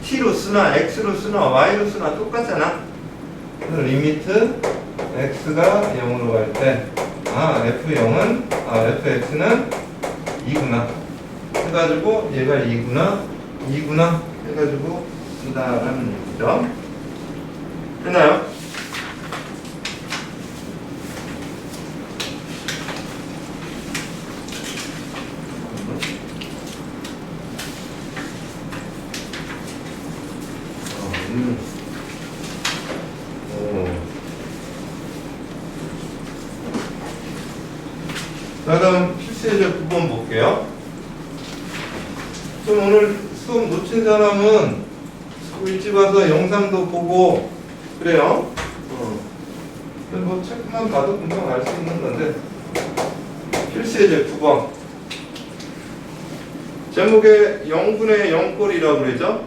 t로 쓰나 x로 쓰나 y로 쓰나 똑같잖아. 그래서 리미트 x가 0으로 갈 때 fx는 2구나 해가지고 얘가 2구나 해가지고 쓰다라는 얘기죠. 됐나요? 자, 다음 필수예제 9번 볼게요. 좀 오늘 수업 놓친 사람은 일찍 와서 영상도 보고 그래요. 뭐 책만 봐도 금방 알 수 있는 건데. 필수예제 9번. 제목에 0분의 0꼴이라고 그러죠.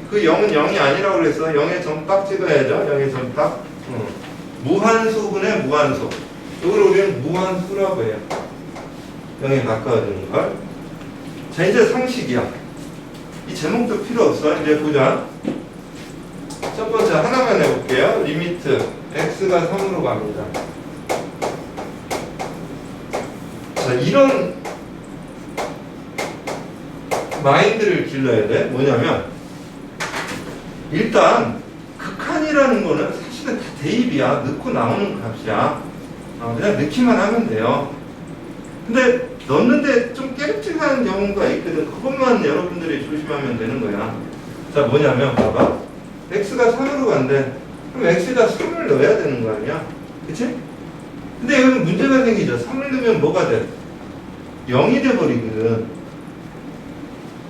그 0은 0이 아니라고 그랬어. 0에 점딱 찍어야죠. 0에 점딱. 무한수분의 무한수. 이걸 우리는 무한수라고 해요. 0에 가까워지는 걸. 자, 이제 상식이야. 이 제목도 필요 없어. 이제 보자. 첫 번째 하나만 해볼게요. 리미트 x가 3으로 갑니다. 자, 이런 마인드를 길러야 돼. 뭐냐면 일단 극한이라는 거는 사실은 다 대입이야. 넣고 나오는 값이야. 그냥 넣기만 하면 돼요. 근데 넣는데 좀 깨름직한 경우가 있거든. 그것만 여러분들이 조심하면 되는 거야. 자, 뭐냐면 봐봐. x가 3으로 간대. 그럼 x에다 3을 넣어야 되는 거 아니야? 그치? 근데 여기는 문제가 생기죠. 3을 넣으면 뭐가 돼? 0이 돼버리거든.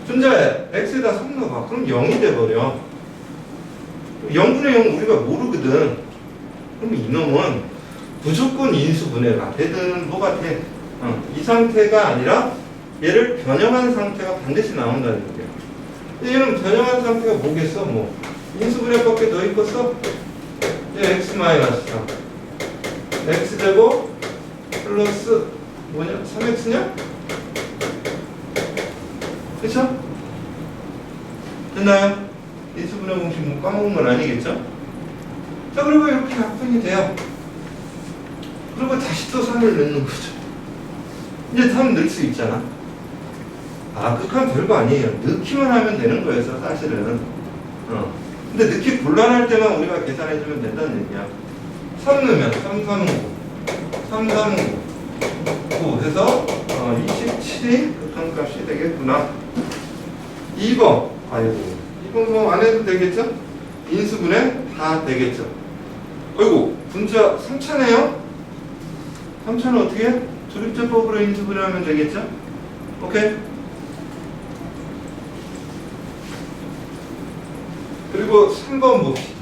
존재해. x에다 3 넣어봐. 그럼 0이 돼버려. 0분의 0 우리가 모르거든. 그럼 이놈은 무조건 인수분해가 되든 뭐가 돼. 이 상태가 아니라 얘를 변형한 상태가 반드시 나온다는 얘기야. 얘는 변형한 상태가 뭐겠어? 뭐 인수분해밖에 더 있겠어? 얘 x 마이너스 3 x제곱 플러스 뭐냐? 3x냐? 그쵸? 됐나요? 인수분해 공식 뭐 까먹은 건 아니겠죠? 자, 그리고 이렇게 약분이 돼요. 그리고 다시 또 3을 넣는 거죠. 이제 3 넣을 수 있잖아. 극한 별거 아니에요. 넣기만 하면 되는 거였어, 사실은. 근데 넣기 곤란할 때만 우리가 계산해주면 된다는 얘기야. 3 넣으면 3, 3, 9. 3, 3, 9 해서 27이 극한값이 되겠구나. 2번. 아이고. 이건 뭐 안 해도 되겠죠? 인수분해 다 되겠죠? 어이구, 분자 3차네요? 3차는 어떻게 해? 조립제법으로 인수분해하면 되겠죠? 오케이? 그리고 3번 봅시다.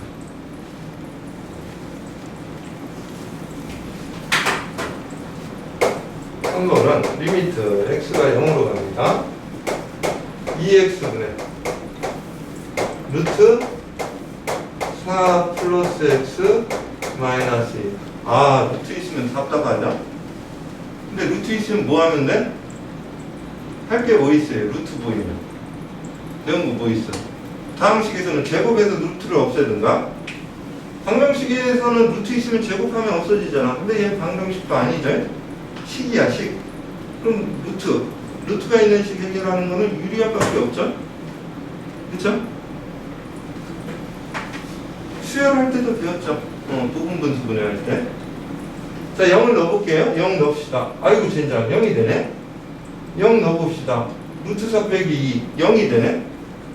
3번은 리미트 x가 0으로 갑니다. 2x분의 루트 4 플러스 x 마이너스 2. 루트 있으면 답답하죠? 근데 루트 있으면 뭐 하면 돼? 할 게 뭐 있어요? 루트 보이면. 배운 거 뭐 있어? 다음 식에서는 제곱해서 루트를 없애든가, 방정식에서는 루트 있으면 제곱하면 없어지잖아. 근데 얘 방정식도 아니죠? 식이야, 식. 그럼 루트가 있는 식 해결하는 거는 유리할 밖에 없죠? 그쵸? 수열할 때도 배웠죠? 부분 분수분해 할 때. 자, 0을 넣어볼게요. 0 넣읍시다. 아이고, 젠장. 0이 되네. 0 넣어봅시다. 루트 4 빼기 2. 0이 되네.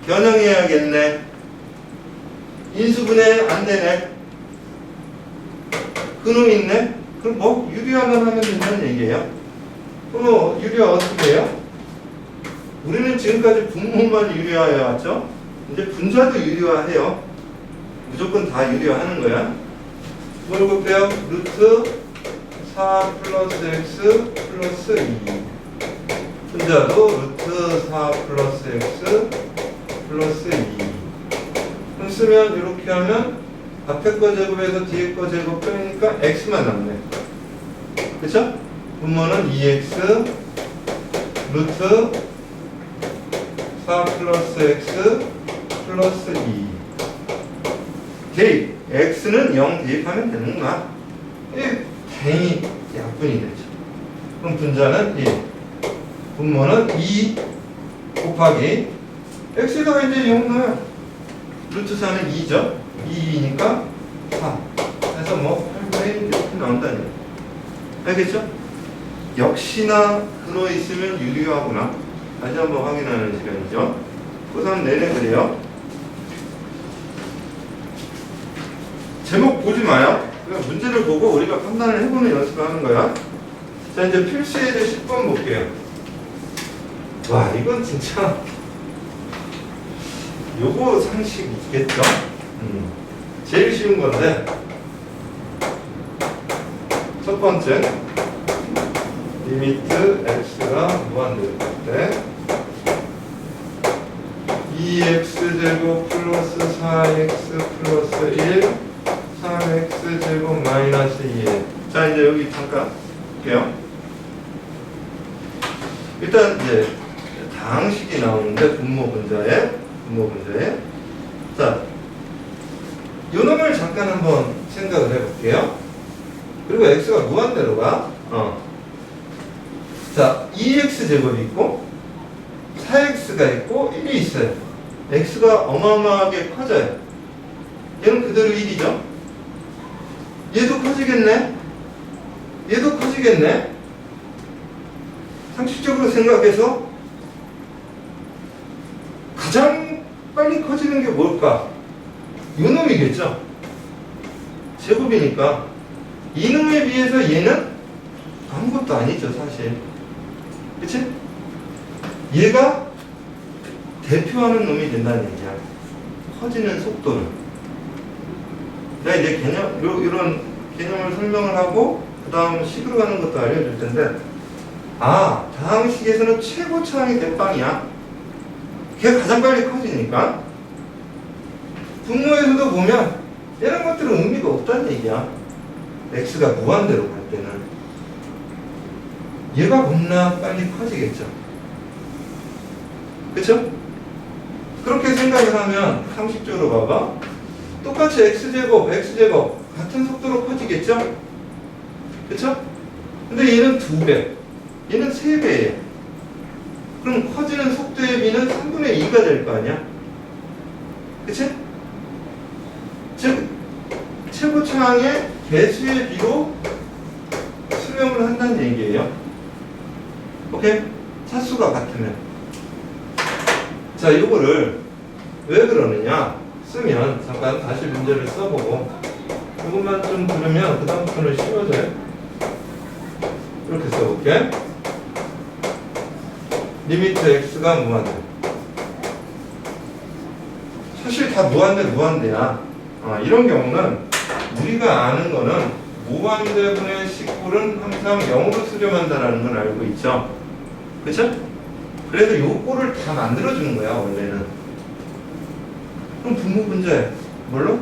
변형해야겠네. 인수분해 안 되네. 근호 있네. 그럼 뭐, 유리화만 하면 된다는 얘기예요. 그럼 유리화 어떻게 해요? 우리는 지금까지 분모만 유리화해 왔죠? 이제 분자도 유리화해요. 무조건 다 유리화하는 거야. 뭘 곱해요? 루트 4 플러스 x 플러스 2. 분자도 루트 4 플러스 x 플러스 2. 그럼 쓰면 이렇게 하면 앞에 거 제곱해서 뒤에 거 제곱 빼니까 x만 남네. 그쵸? 분모는 2x 루트 4 플러스 x 플러스 2. 대입. x는 0 대입하면 되는구나. 당연히 약분이 되죠. 그럼 분자는 1. 분모는 2 곱하기 x에다가 이제 0 넣어요. 루트 4는 2죠. 2니까 3. 그래서 뭐 8분의 1 이렇게 나온다는 얘기예요. 알겠죠? 역시나 근호 있으면 유리화구나. 다시 한번 확인하는 시간이죠. 고3 내내 그래요. 제목 보지 마요. 그냥 문제를 보고 우리가 판단을 해보는 연습을 하는 거야. 자, 이제 필수예제 10번 볼게요. 와, 이건 진짜 요거 상식 있겠죠? 제일 쉬운 건데, 첫 번째 리미트 x가 무한대일 때 2x제곱 플러스 4x 플러스 1 3x제곱 마이너스 2. 자, 이제 여기 잠깐 볼게요. 일단 이제 다항식이 나오는데 분모 분자에 자, 요 놈을 잠깐 한번 생각을 해볼게요. 그리고 x가 무한대로 가. 자, 2x제곱이 있고 4x가 있고 1이 있어요. x가 어마어마하게 커져요. 얘는 그대로 1이죠. 얘도 커지겠네. 얘도 커지겠네. 상식적으로 생각해서 가장 빨리 커지는 게 뭘까? 요놈이겠죠. 제곱이니까 이놈에 비해서 얘는 아무것도 아니죠, 사실. 그치? 얘가 대표하는 놈이 된다는 얘기야. 커지는 속도를. 내가 이제 이런 개념을 설명을 하고 그 다음 식으로 가는 것도 알려줄 텐데, 아, 다항식에서는 최고차항이 대빵이야. 걔가 가장 빨리 커지니까. 분모에서도 보면 이런 것들은 의미가 없다는 얘기야. x가 무한대로 갈 때는 얘가 겁나 빨리 커지겠죠. 그쵸? 그렇게 생각을 하면 상식적으로 봐봐. 똑같이 x제곱 같은 속도로 커지겠죠? 그쵸? 근데 얘는 2배, 얘는 3배예요. 그럼 커지는 속도의 비는 3분의 2가 될 거 아니야? 그치? 즉, 최고차항의 개수의 비로 수렴을 한다는 얘기예요. 오케이? 차수가 같으면. 자, 이거를 왜 그러느냐? 쓰면 잠깐 다시 문제를 써보고 이것만 좀 들으면 그 다음부터는 쉬워져요. 이렇게 써볼게. 리미트 x가 무한대. 사실 다 무한대야. 이런 경우는 우리가 아는 거는 무한대분의 19는 항상 0으로 수렴한다는 걸 알고 있죠. 그쵸? 그래서 요거를 다 만들어주는 거야, 원래는. 그럼 분모 분자에 뭘로?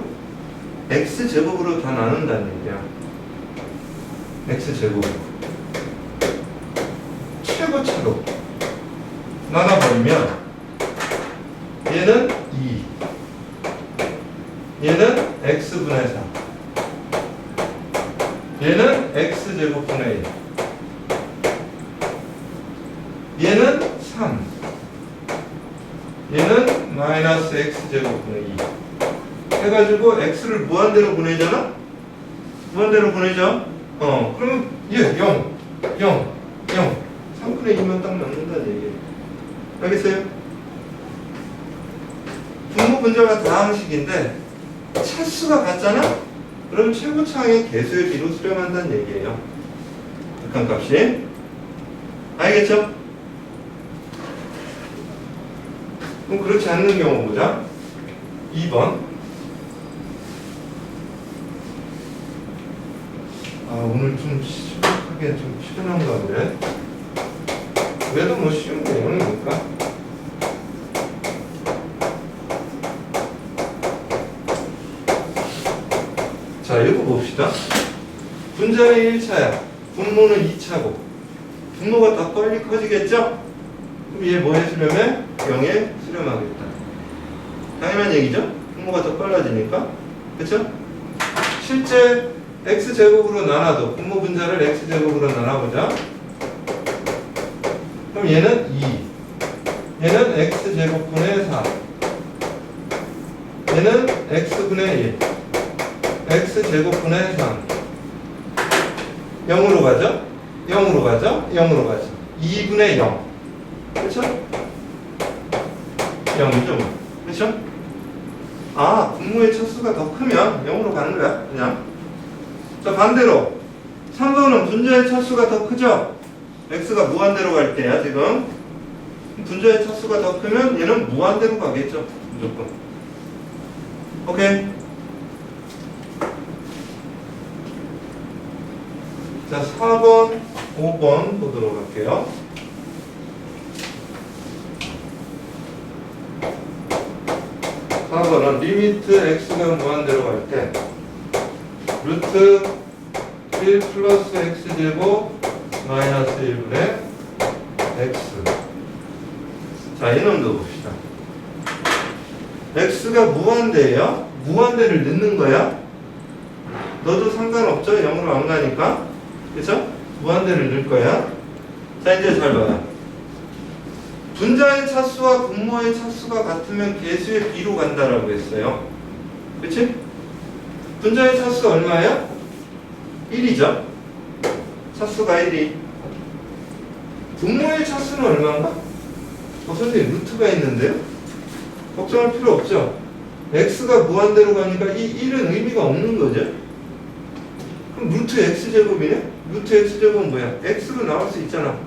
x제곱으로 다 나눈다는 얘기야. x제곱. 최고차로 나눠버리면 얘는 2, 얘는 x분의 4, 얘는 x제곱분의 1, 얘는 3, 얘는 마이너스 x제곱분의 2 해가지고 x를 무한대로 보내잖아? 무한대로 보내죠? 그러면 얘 0, 0, 0. 3분의 2만 딱 넣는다는 얘기예요. 알겠어요? 분모 분자가 다항식인데 차수가 같잖아? 그럼 최고차항의 개수의 비로 수렴한다는 얘기예요. 극한값이. 알겠죠? 그럼 그렇지 않는 경우 보자. 2번. 오늘 좀 심각하게 좀 피곤한가 보네. 그래도 뭐 쉬운 내용이니까. 자, 이거 봅시다. 분자는 1차야. 분모는 2차고. 분모가 더 빨리 커지겠죠? 그럼 얘 뭐에 수렴해? 0에 수렴하겠다. 당연한 얘기죠? 분모가 더 빨라지니까. 그쵸? 실제 x제곱으로 나눠도 분모 분자를 x제곱으로 나눠보자. 그럼 얘는 2. 얘는 x제곱분의 4. 얘는 x분의 1. x제곱분의 3. 0으로 가죠? 0으로 가죠? 0으로 가죠. 2분의 0. 그쵸? 0이죠. 그쵸? 분모의 차수가 더 크면 0으로 가는 거야. 그냥. 자, 반대로 3번은 분자의 차수가 더 크죠? x가 무한대로 갈 때야 지금. 분자의 차수가 더 크면 얘는 무한대로 가겠죠. 무조건. 오케이. 자, 4번, 5번 보도록 할게요. 4번은 리미트 x가 무한대로 갈 때 루트 1 플러스 x제곱 마이너스 1분의 x. 자, 이놈도 봅시다. x가 무한대예요. 무한대를 넣는 거야. 너도 상관없죠. 0으로 안 가니까. 그쵸? 무한대를 넣을 거야. 자, 이제 잘 봐요. 분자의 차수와 분모의 차수가 같으면 개수의 비로 간다라고 했어요. 그치? 분자의 차수가 얼마예요? 1이죠. 차수가 1이. 분모의 차수는 얼마인가? 선생님 루트가 있는데요? 걱정할 필요 없죠. x가 무한대로 가니까 이 1은 의미가 없는 거죠. 그럼 루트 x제곱이네? 루트 x제곱은 뭐야? x로 나올 수 있잖아.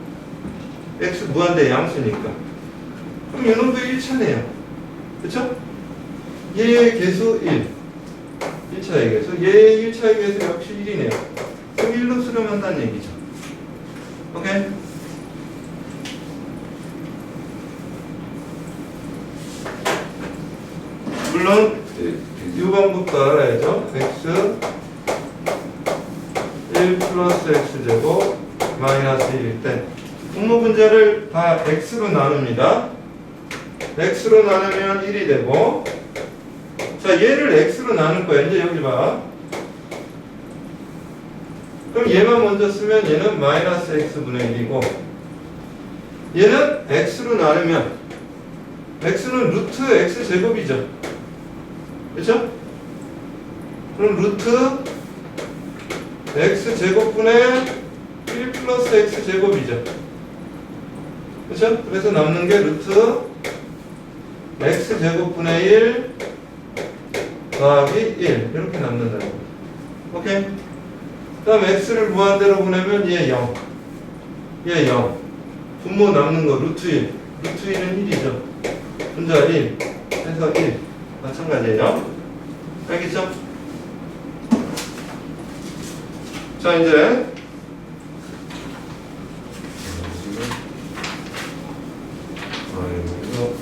x 무한대 양수니까. 그럼 이놈도 1차네요. 그쵸? 얘의 개수 1. 1차의 개수. 얘의 1차의 개수 역시 1이네요. 그럼 1로 수렴한다는 얘기죠. 오케이? 물론 이 방법도 알아야죠. x 1 플러스 x제곱 마이너스 1일 때 분모 분자를 다 x로 나눕니다. x로 나누면 1이 되고, 자, 얘를 x로 나눌 거야. 이제 여기 봐. 그럼 얘만 먼저 쓰면 얘는 마이너스 x분의 1이고, 얘는 x로 나누면 x는 루트 x제곱이죠. 그렇죠? 그럼 루트 x제곱분의 1 플러스 x제곱이죠. 그렇죠? 그래서 남는 게 루트 x제곱분의 1 더하기 1 이렇게 남는다는 거예요. 오케이? 그 다음 x를 무한대로 보내면 얘 0, 얘 0. 분모 남는 거 루트 1. 루트 1은 1이죠. 분자 1 해서 1. 마찬가지예요. 알겠죠? 자, 이제 이거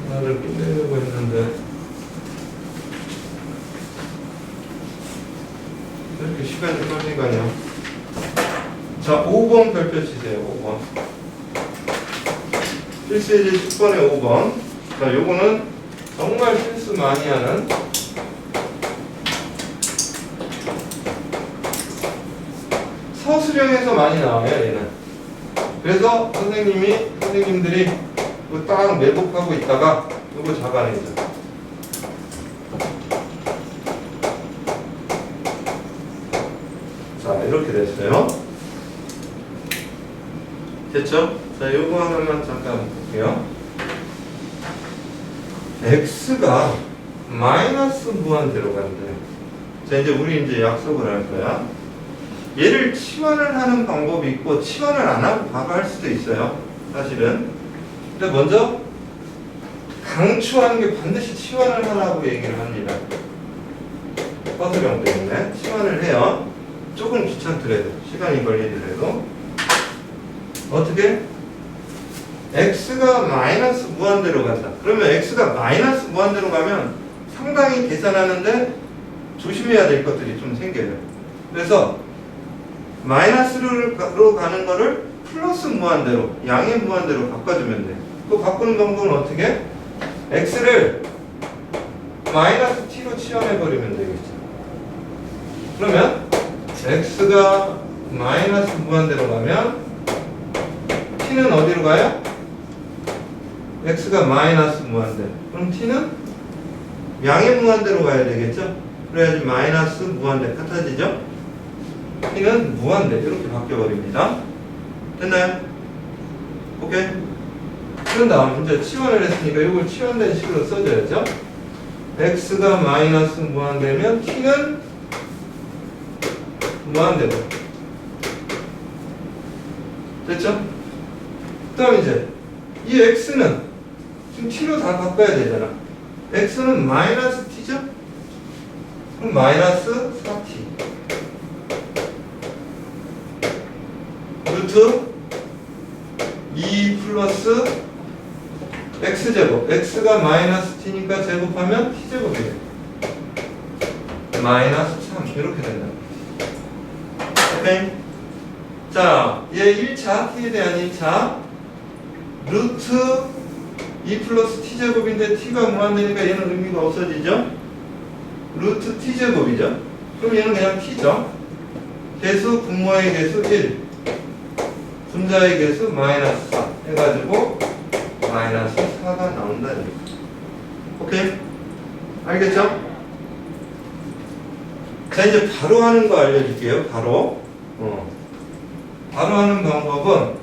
하나를 끝내려고 했는데 이렇게 시간이 빨리 가냐. 자, 5번 별표 치세요. 5번 필수예제 10번에 5번. 자, 요거는 정말 실수 많이 하는 서술형에서 많이 나와요, 얘는. 그래서 선생님들이 이거 딱 매복하고 있다가 이거 잡아내죠. 자, 이렇게 됐어요. 됐죠? 자, 요거 하나만 잠깐 볼게요. x가 마이너스 무한대로 간대. 자, 이제 우리 이제 약속을 할 거야. 얘를 치환을 하는 방법이 있고 치환을 안 하고 바로 할 수도 있어요. 사실은. 근데 먼저 강추하는 게 반드시 치환을 하라고 얘기를 합니다. 허술형 때문에 치환을 해요. 조금 귀찮더라도 시간이 걸리더라도 어떻게? x가 마이너스 무한대로 간다. 그러면 x가 마이너스 무한대로 가면 상당히 계산하는데 조심해야 될 것들이 좀 생겨요. 그래서 마이너스로 가는 거를 플러스 무한대로, 양의 무한대로 바꿔주면 돼. 그 바꾸는 방법은 어떻게? x를 마이너스 t로 치환해버리면 되겠죠. 그러면 x가 마이너스 무한대로 가면 t는 어디로 가요? x가 마이너스 무한대. 그럼 t는 양의 무한대로 가야 되겠죠? 그래야지 마이너스 무한대 같아지죠? t는 무한대 이렇게 바뀌어버립니다. 됐나요? 오케이? 그런 다음 이제 치환을 했으니까 이걸 치환된 식으로 써줘야죠. x가 마이너스 무한대면 t는 무한대로. 됐죠? 그 다음 이제 이 x는 지금 t로 다 바꿔야 되잖아. x는 마이너스 t죠? 그럼 마이너스 4t 루트 2 플러스 x제곱. x가 마이너스 t니까 제곱하면 t제곱이에요. 마이너스 3 이렇게 된다. 오케이? 자, 얘 1차 t에 대한 1차 루트 2 플러스 t제곱인데 t가 무한대니까 얘는 의미가 없어지죠? 루트 t제곱이죠? 그럼 얘는 그냥 t죠? 개수 분모의 개수 1 분자의 개수 마이너스 4 해가지고 마이너스 4가 나온다는 얘기. 오케이? 알겠죠? 자, 이제 바로 하는 거 알려줄게요. 바로 바로 하는 방법은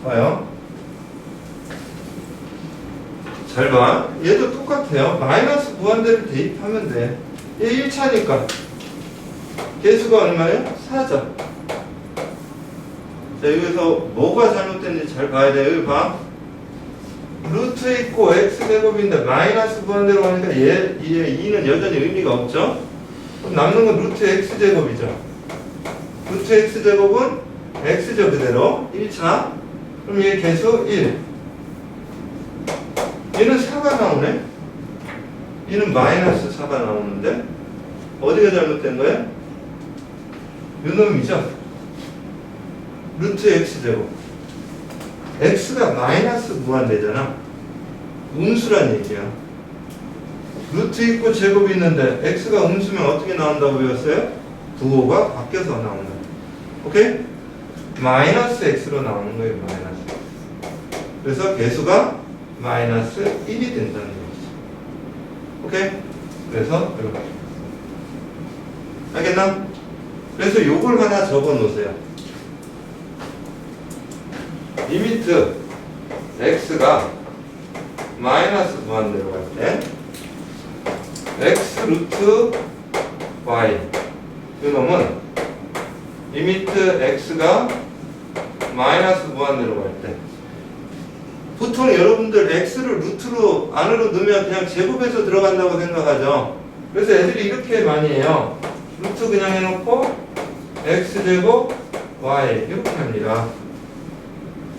봐요. 잘 봐. 얘도 똑같아요. 마이너스 무한대를 대입하면 돼. 얘 1차니까 개수가 얼마예요? 4죠. 자, 여기서 뭐가 잘못됐는지 잘 봐야 돼요. 여기 봐. 루트 있고 x제곱인데 마이너스 무한대로 가니까 얘 2는 여전히 의미가 없죠. 그럼 남는 건 루트 x제곱이죠. 루트 x제곱은 x죠 그대로. 1차. 그럼 얘 개수 1. 얘는 4가 나오네. 얘는 마이너스 4가 나오는데 어디가 잘못된 거예요? 요놈이죠. 루트 x제곱. x가 마이너스 무한대잖아. 음수란 얘기야. 루트 있고 제곱이 있는데 x가 음수면 어떻게 나온다고 배웠어요? 부호가 바뀌어서 나온다. 오케이? 마이너스 x로 나오는 거예요. 마이너스 x. 그래서 개수가 마이너스 1이 된다는 얘기죠. 오케이? 그래서 이렇게. 알겠나? 그래서 요걸 하나 적어 놓으세요. 리미트 x가 마이너스 무한대로 갈 때 x 루트 y 이놈은 리미트 x가 마이너스 무한대로 갈 때 보통 여러분들 x를 루트로 안으로 넣으면 그냥 제곱해서 들어간다고 생각하죠. 그래서 애들이 이렇게 많이 해요. 루트 그냥 해놓고 x제곱 y 이렇게 합니다.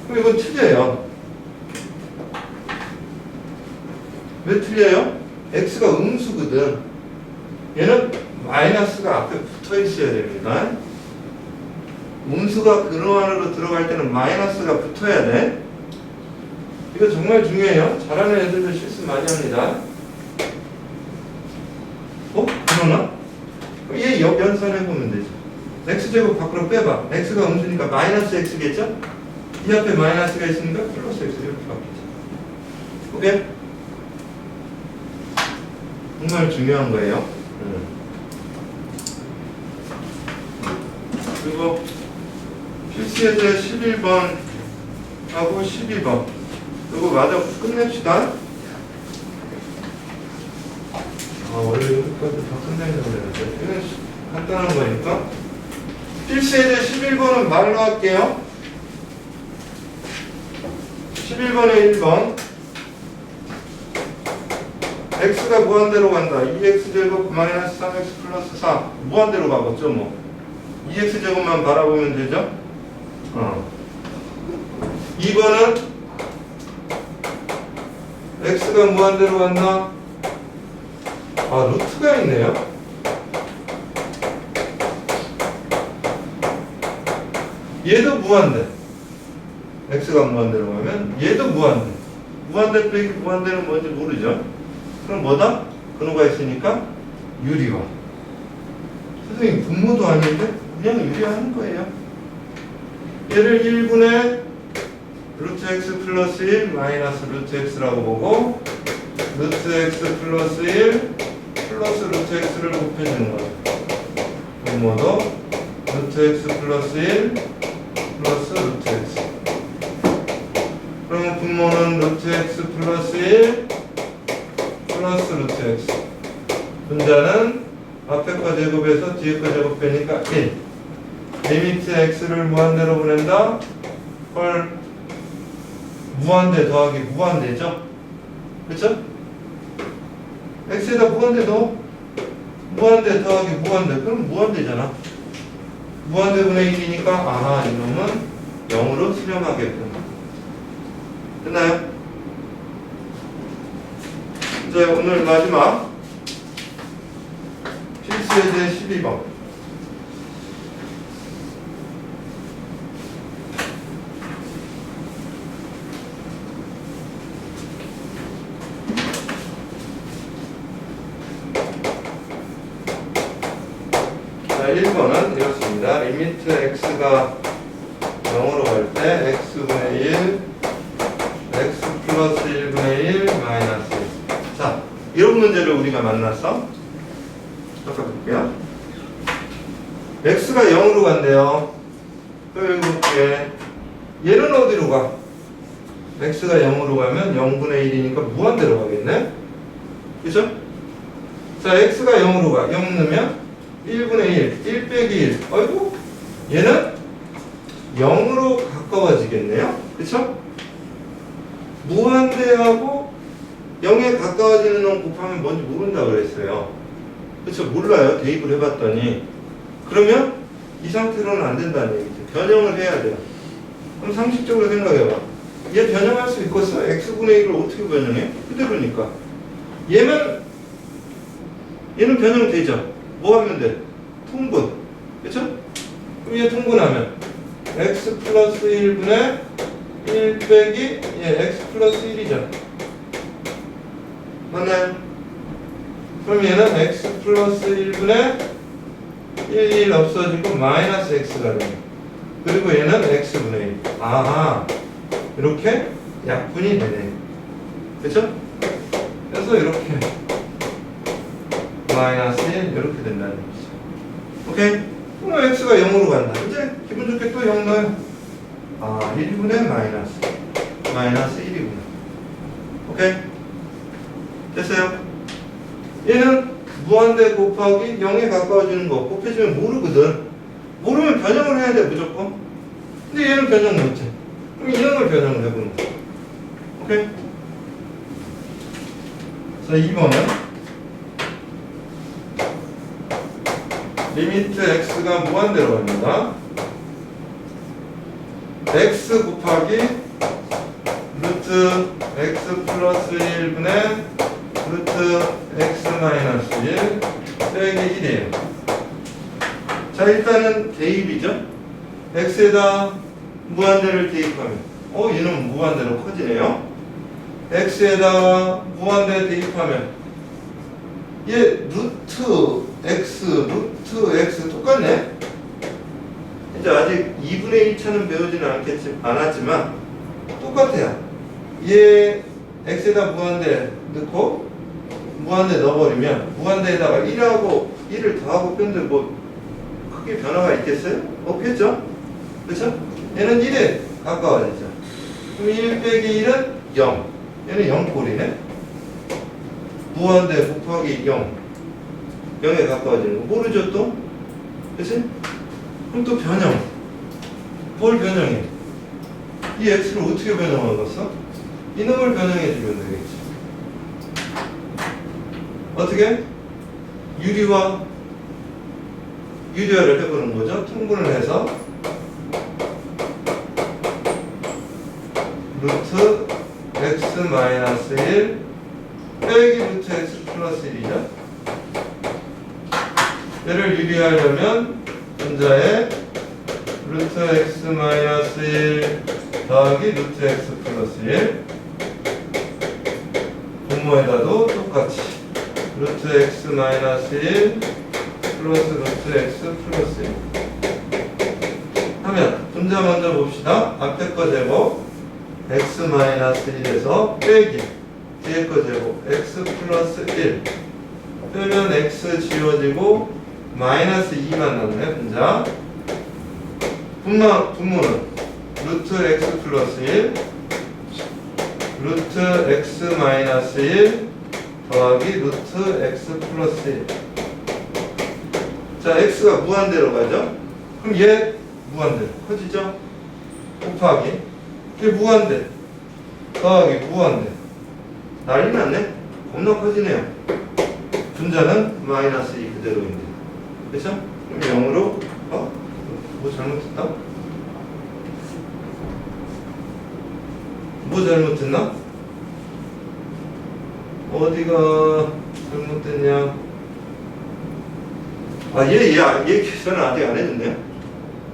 그럼 이건 틀려요. 왜 틀려요? x가 음수거든. 얘는 마이너스가 앞에 붙어 있어야 됩니다. 음수가 근호 안으로 들어갈 때는 마이너스가 붙어야 돼. 이거 정말 중요해요. 잘하는 애들도 실수 많이 합니다. 그러나? 얘 연산해보면 되죠. x제곱 밖으로 빼봐. x가 음수니까 마이너스 x겠죠? 이 앞에 마이너스가 있으니까 플러스 x 이렇게 바뀌죠. 오케이? 정말 중요한 거예요. 그리고 필수예제 11번 하고 12번 이거 마저 끝냅시다. 원래 여기까지 다 끝내려고 그랬는데 이건 간단한 거니까 필수예제 11번은 말로 할게요. 11번에 1번 x가 무한대로 간다. 2x제곱 마이너스 3x 플러스 4 무한대로 가겠죠 뭐. 2x제곱만 바라보면 되죠. 2번은 x가 무한대로 간다. 루트가 있네요. 얘도 무한대. x가 무한대로 가면 얘도 무한대. 무한대 빼기 무한대는 뭔지 모르죠. 그럼 뭐다? 근호가 있으니까 유리화. 선생님 분모도 아닌데 그냥 유리화하는 거예요. 얘를 1분의 루트 x 플러스 1 마이너스 루트 x라고 보고 루트 x 플러스 1 플러스 루트 x를 곱해주는 거예요. 분모도 루트 x 플러스 1 플러스 루트 x. 그러면 분모는 루트 x 플러스 1 플러스 루트 x. 분자는 앞에 거 제곱에서 뒤에 거 제곱 빼니까 1. 리미트 x를 무한대로 보낸다. 헐. 무한대 더하기 무한대죠? 그쵸? x에다 무한대 넣어. 무한대 더하기 무한대. 그럼 무한대잖아. 무한대 분의 1이니까 아하 이놈은 0으로 수렴하겠군. 됐나요? 이제 오늘 마지막 필수예제 12번 자 1번은 이렇습니다. 리미트 x가 0으로 갈 때 x분의 1 x 플러스 1분의 1 마이너스 1. 자, 이런 문제를 우리가 만났어. 바꿔볼게요. x가 0으로 간대요. 그리고 얘는 어디로 가? x가 0으로 가면 0분의 1이니까 무한대로 가겠네? 그죠? 자, x가 0으로 가. 0 넣으면 1분의 1, 1 빼기 1. 아이고, 얘는 0으로 가까워지겠네요? 그쵸? 무한대하고 0에 가까워지는 놈 곱하면 뭔지 모른다 그랬어요. 그쵸? 몰라요. 대입을 해봤더니. 그러면 이 상태로는 안 된다는 얘기죠. 변형을 해야 돼요. 그럼 상식적으로 생각해봐. 얘 변형할 수 있겠어? x분의 1을 어떻게 변형해? 그대로니까. 얘는 변형되죠? 뭐 하면 돼? 통분. 그쵸? 그럼 얘 통분하면 x 플러스 1분의 1 빼기 x 플러스 1이죠. 맞나요? 그럼 얘는 x 플러스 1분의 1 없어지고 마이너스 x가 돼요. 그리고 얘는 x분의 1. 아하, 이렇게 약분이 되네. 그쵸? 그래서 이렇게 마이너스 1 이렇게 된다는 얘기죠. 오케이? 그럼 x가 0으로 간다. 이제 기분 좋게 또 0 넣어요. 1분의 마이너스 1이구나. 오케이? 됐어요? 얘는 무한대 곱하기 0에 가까워지는 거 곱해주면 모르거든. 모르면 변형을 해야 돼 무조건. 근데 얘는 변형 못해. 그럼 이런 걸 변형을 해보는 거야. 오케이? 자 2번은 리미트 x가 무한대로 갑니다. x 곱하기 루트 x 플러스 1분의 루트 x 마이너스 1 빼기 1이에요. 자 일단은 대입이죠. x에다 무한대를 대입하면 얘는 무한대로 커지네요. x에다 무한대 대입하면 얘 루트 x 똑같네. 이제 아직 2분의 1 차는 배우지는 않았지만 똑같아요. 얘 x에다 무한대 넣고 무한대 넣어버리면 무한대에다가 1하고 1을 더하고 뺀데 뭐 크게 변화가 있겠어요? 없겠죠? 그렇죠? 얘는 1에 가까워지죠. 그럼 1 빼기 1은 0. 얘는 0꼴이네. 무한대 곱하기 0. 0에 가까워지는 거 모르죠 또? 그치? 그럼 또 변형. 뭘 변형해? 이 x를 어떻게 변형하겠어? 이놈을 변형해주면 되겠지. 어떻게? 유리화를 해보는 거죠. 통분을 해서 루트 x 마이너스 1 빼기 루트 x 플러스 1이죠. 얘를 유리하려면 분자에 루트 x 마이너스 1 더하기 루트 x 플러스 1 분모에다도 똑같이 루트 x 마이너스 1 플러스 루트 x 플러스 1 하면 분자 먼저 봅시다. 앞에 거 제곱 x 마이너스 1에서 빼기 뒤에 거 제곱 x 플러스 1 빼면 x 지워지고 마이너스 2만 남네. 분자 분모는 루트 x 플러스 1 루트 x 마이너스 1 더하기 루트 x 플러스 1. 자, x가 무한대로 가죠? 그럼 얘 무한대 커지죠? 곱하기 얘 무한대 더하기 무한대 난리 났네? 겁나 커지네요. 분자는 마이너스 2 그대로인데 그쵸? 그럼 0으로 뭐 잘못했다? 뭐 잘못했나? 어디가 잘못됐냐? 얘 계산을 아직 안 해줬네요.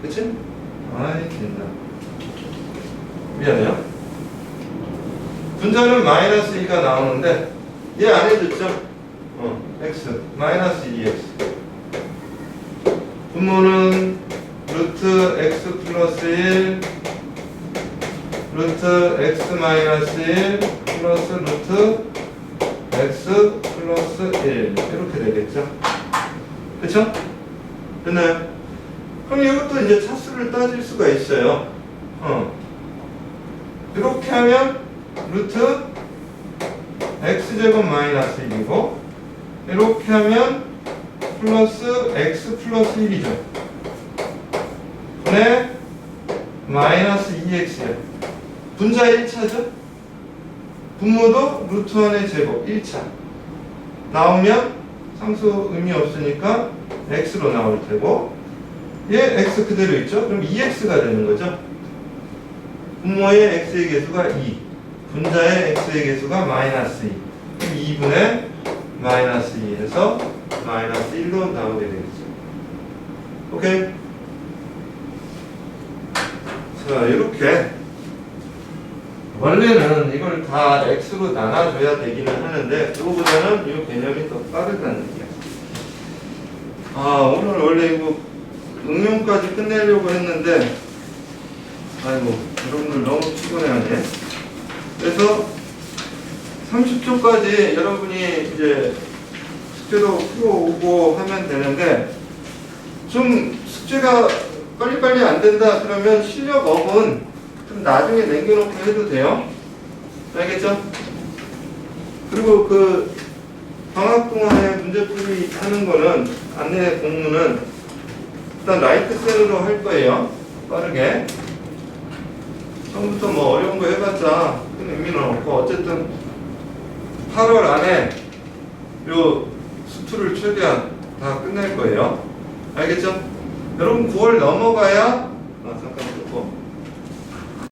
그치? 아이, 된다. 미안해요. 분자는 마이너스 2가 나오는데, 얘 안 해줬죠? x. 마이너스 2x. 분모는 루트 x 플러스 1, 루트 x 마이너스 1, 플러스 루트 x 플러스 1. 이렇게 되겠죠? 그쵸? 됐나요? 그럼 이것도 이제 차수를 따질 수가 있어요. 이렇게 하면 루트 x제곱 마이너스 1이고 이렇게 하면 플러스 x 플러스 1이죠. 분의 마이너스 2x야. 분자 1차죠? 분모도 루트 1의 제곱 1차 나오면 상수 의미 없으니까 x로 나올 테고 얘 x 그대로 있죠? 그럼 2x가 되는 거죠. 분모의 x의 개수가 2 분자의 x의 개수가 마이너스 2 그럼 2분의 마이너스 2에서 마이너스 1로 나오게 되겠죠. 오케이? 자, 이렇게 원래는 이걸 다 x로 나눠줘야 되기는 하는데 그거보다는 이 개념이 더 빠르다는 얘기야. 오늘 원래 이거 응용까지 끝내려고 했는데 아이고 여러분들 너무 피곤해하네. 그래서 30초까지 여러분이 이제 숙제도 풀어오고 하면 되는데 좀 숙제가 빨리빨리 안 된다 그러면 실력업은 좀 나중에 남겨놓고 해도 돼요. 알겠죠? 그리고 그 방학 동안에 문제풀이 하는 거는 안내 공문은 일단 라이트셀로 할 거예요. 빠르게. 처음부터 뭐 어려운 거 해봤자 큰 의미는 없고 어쨌든 8월 안에 요 수투를 최대한 다 끝낼 거예요. 알겠죠? 여러분 9월 넘어가야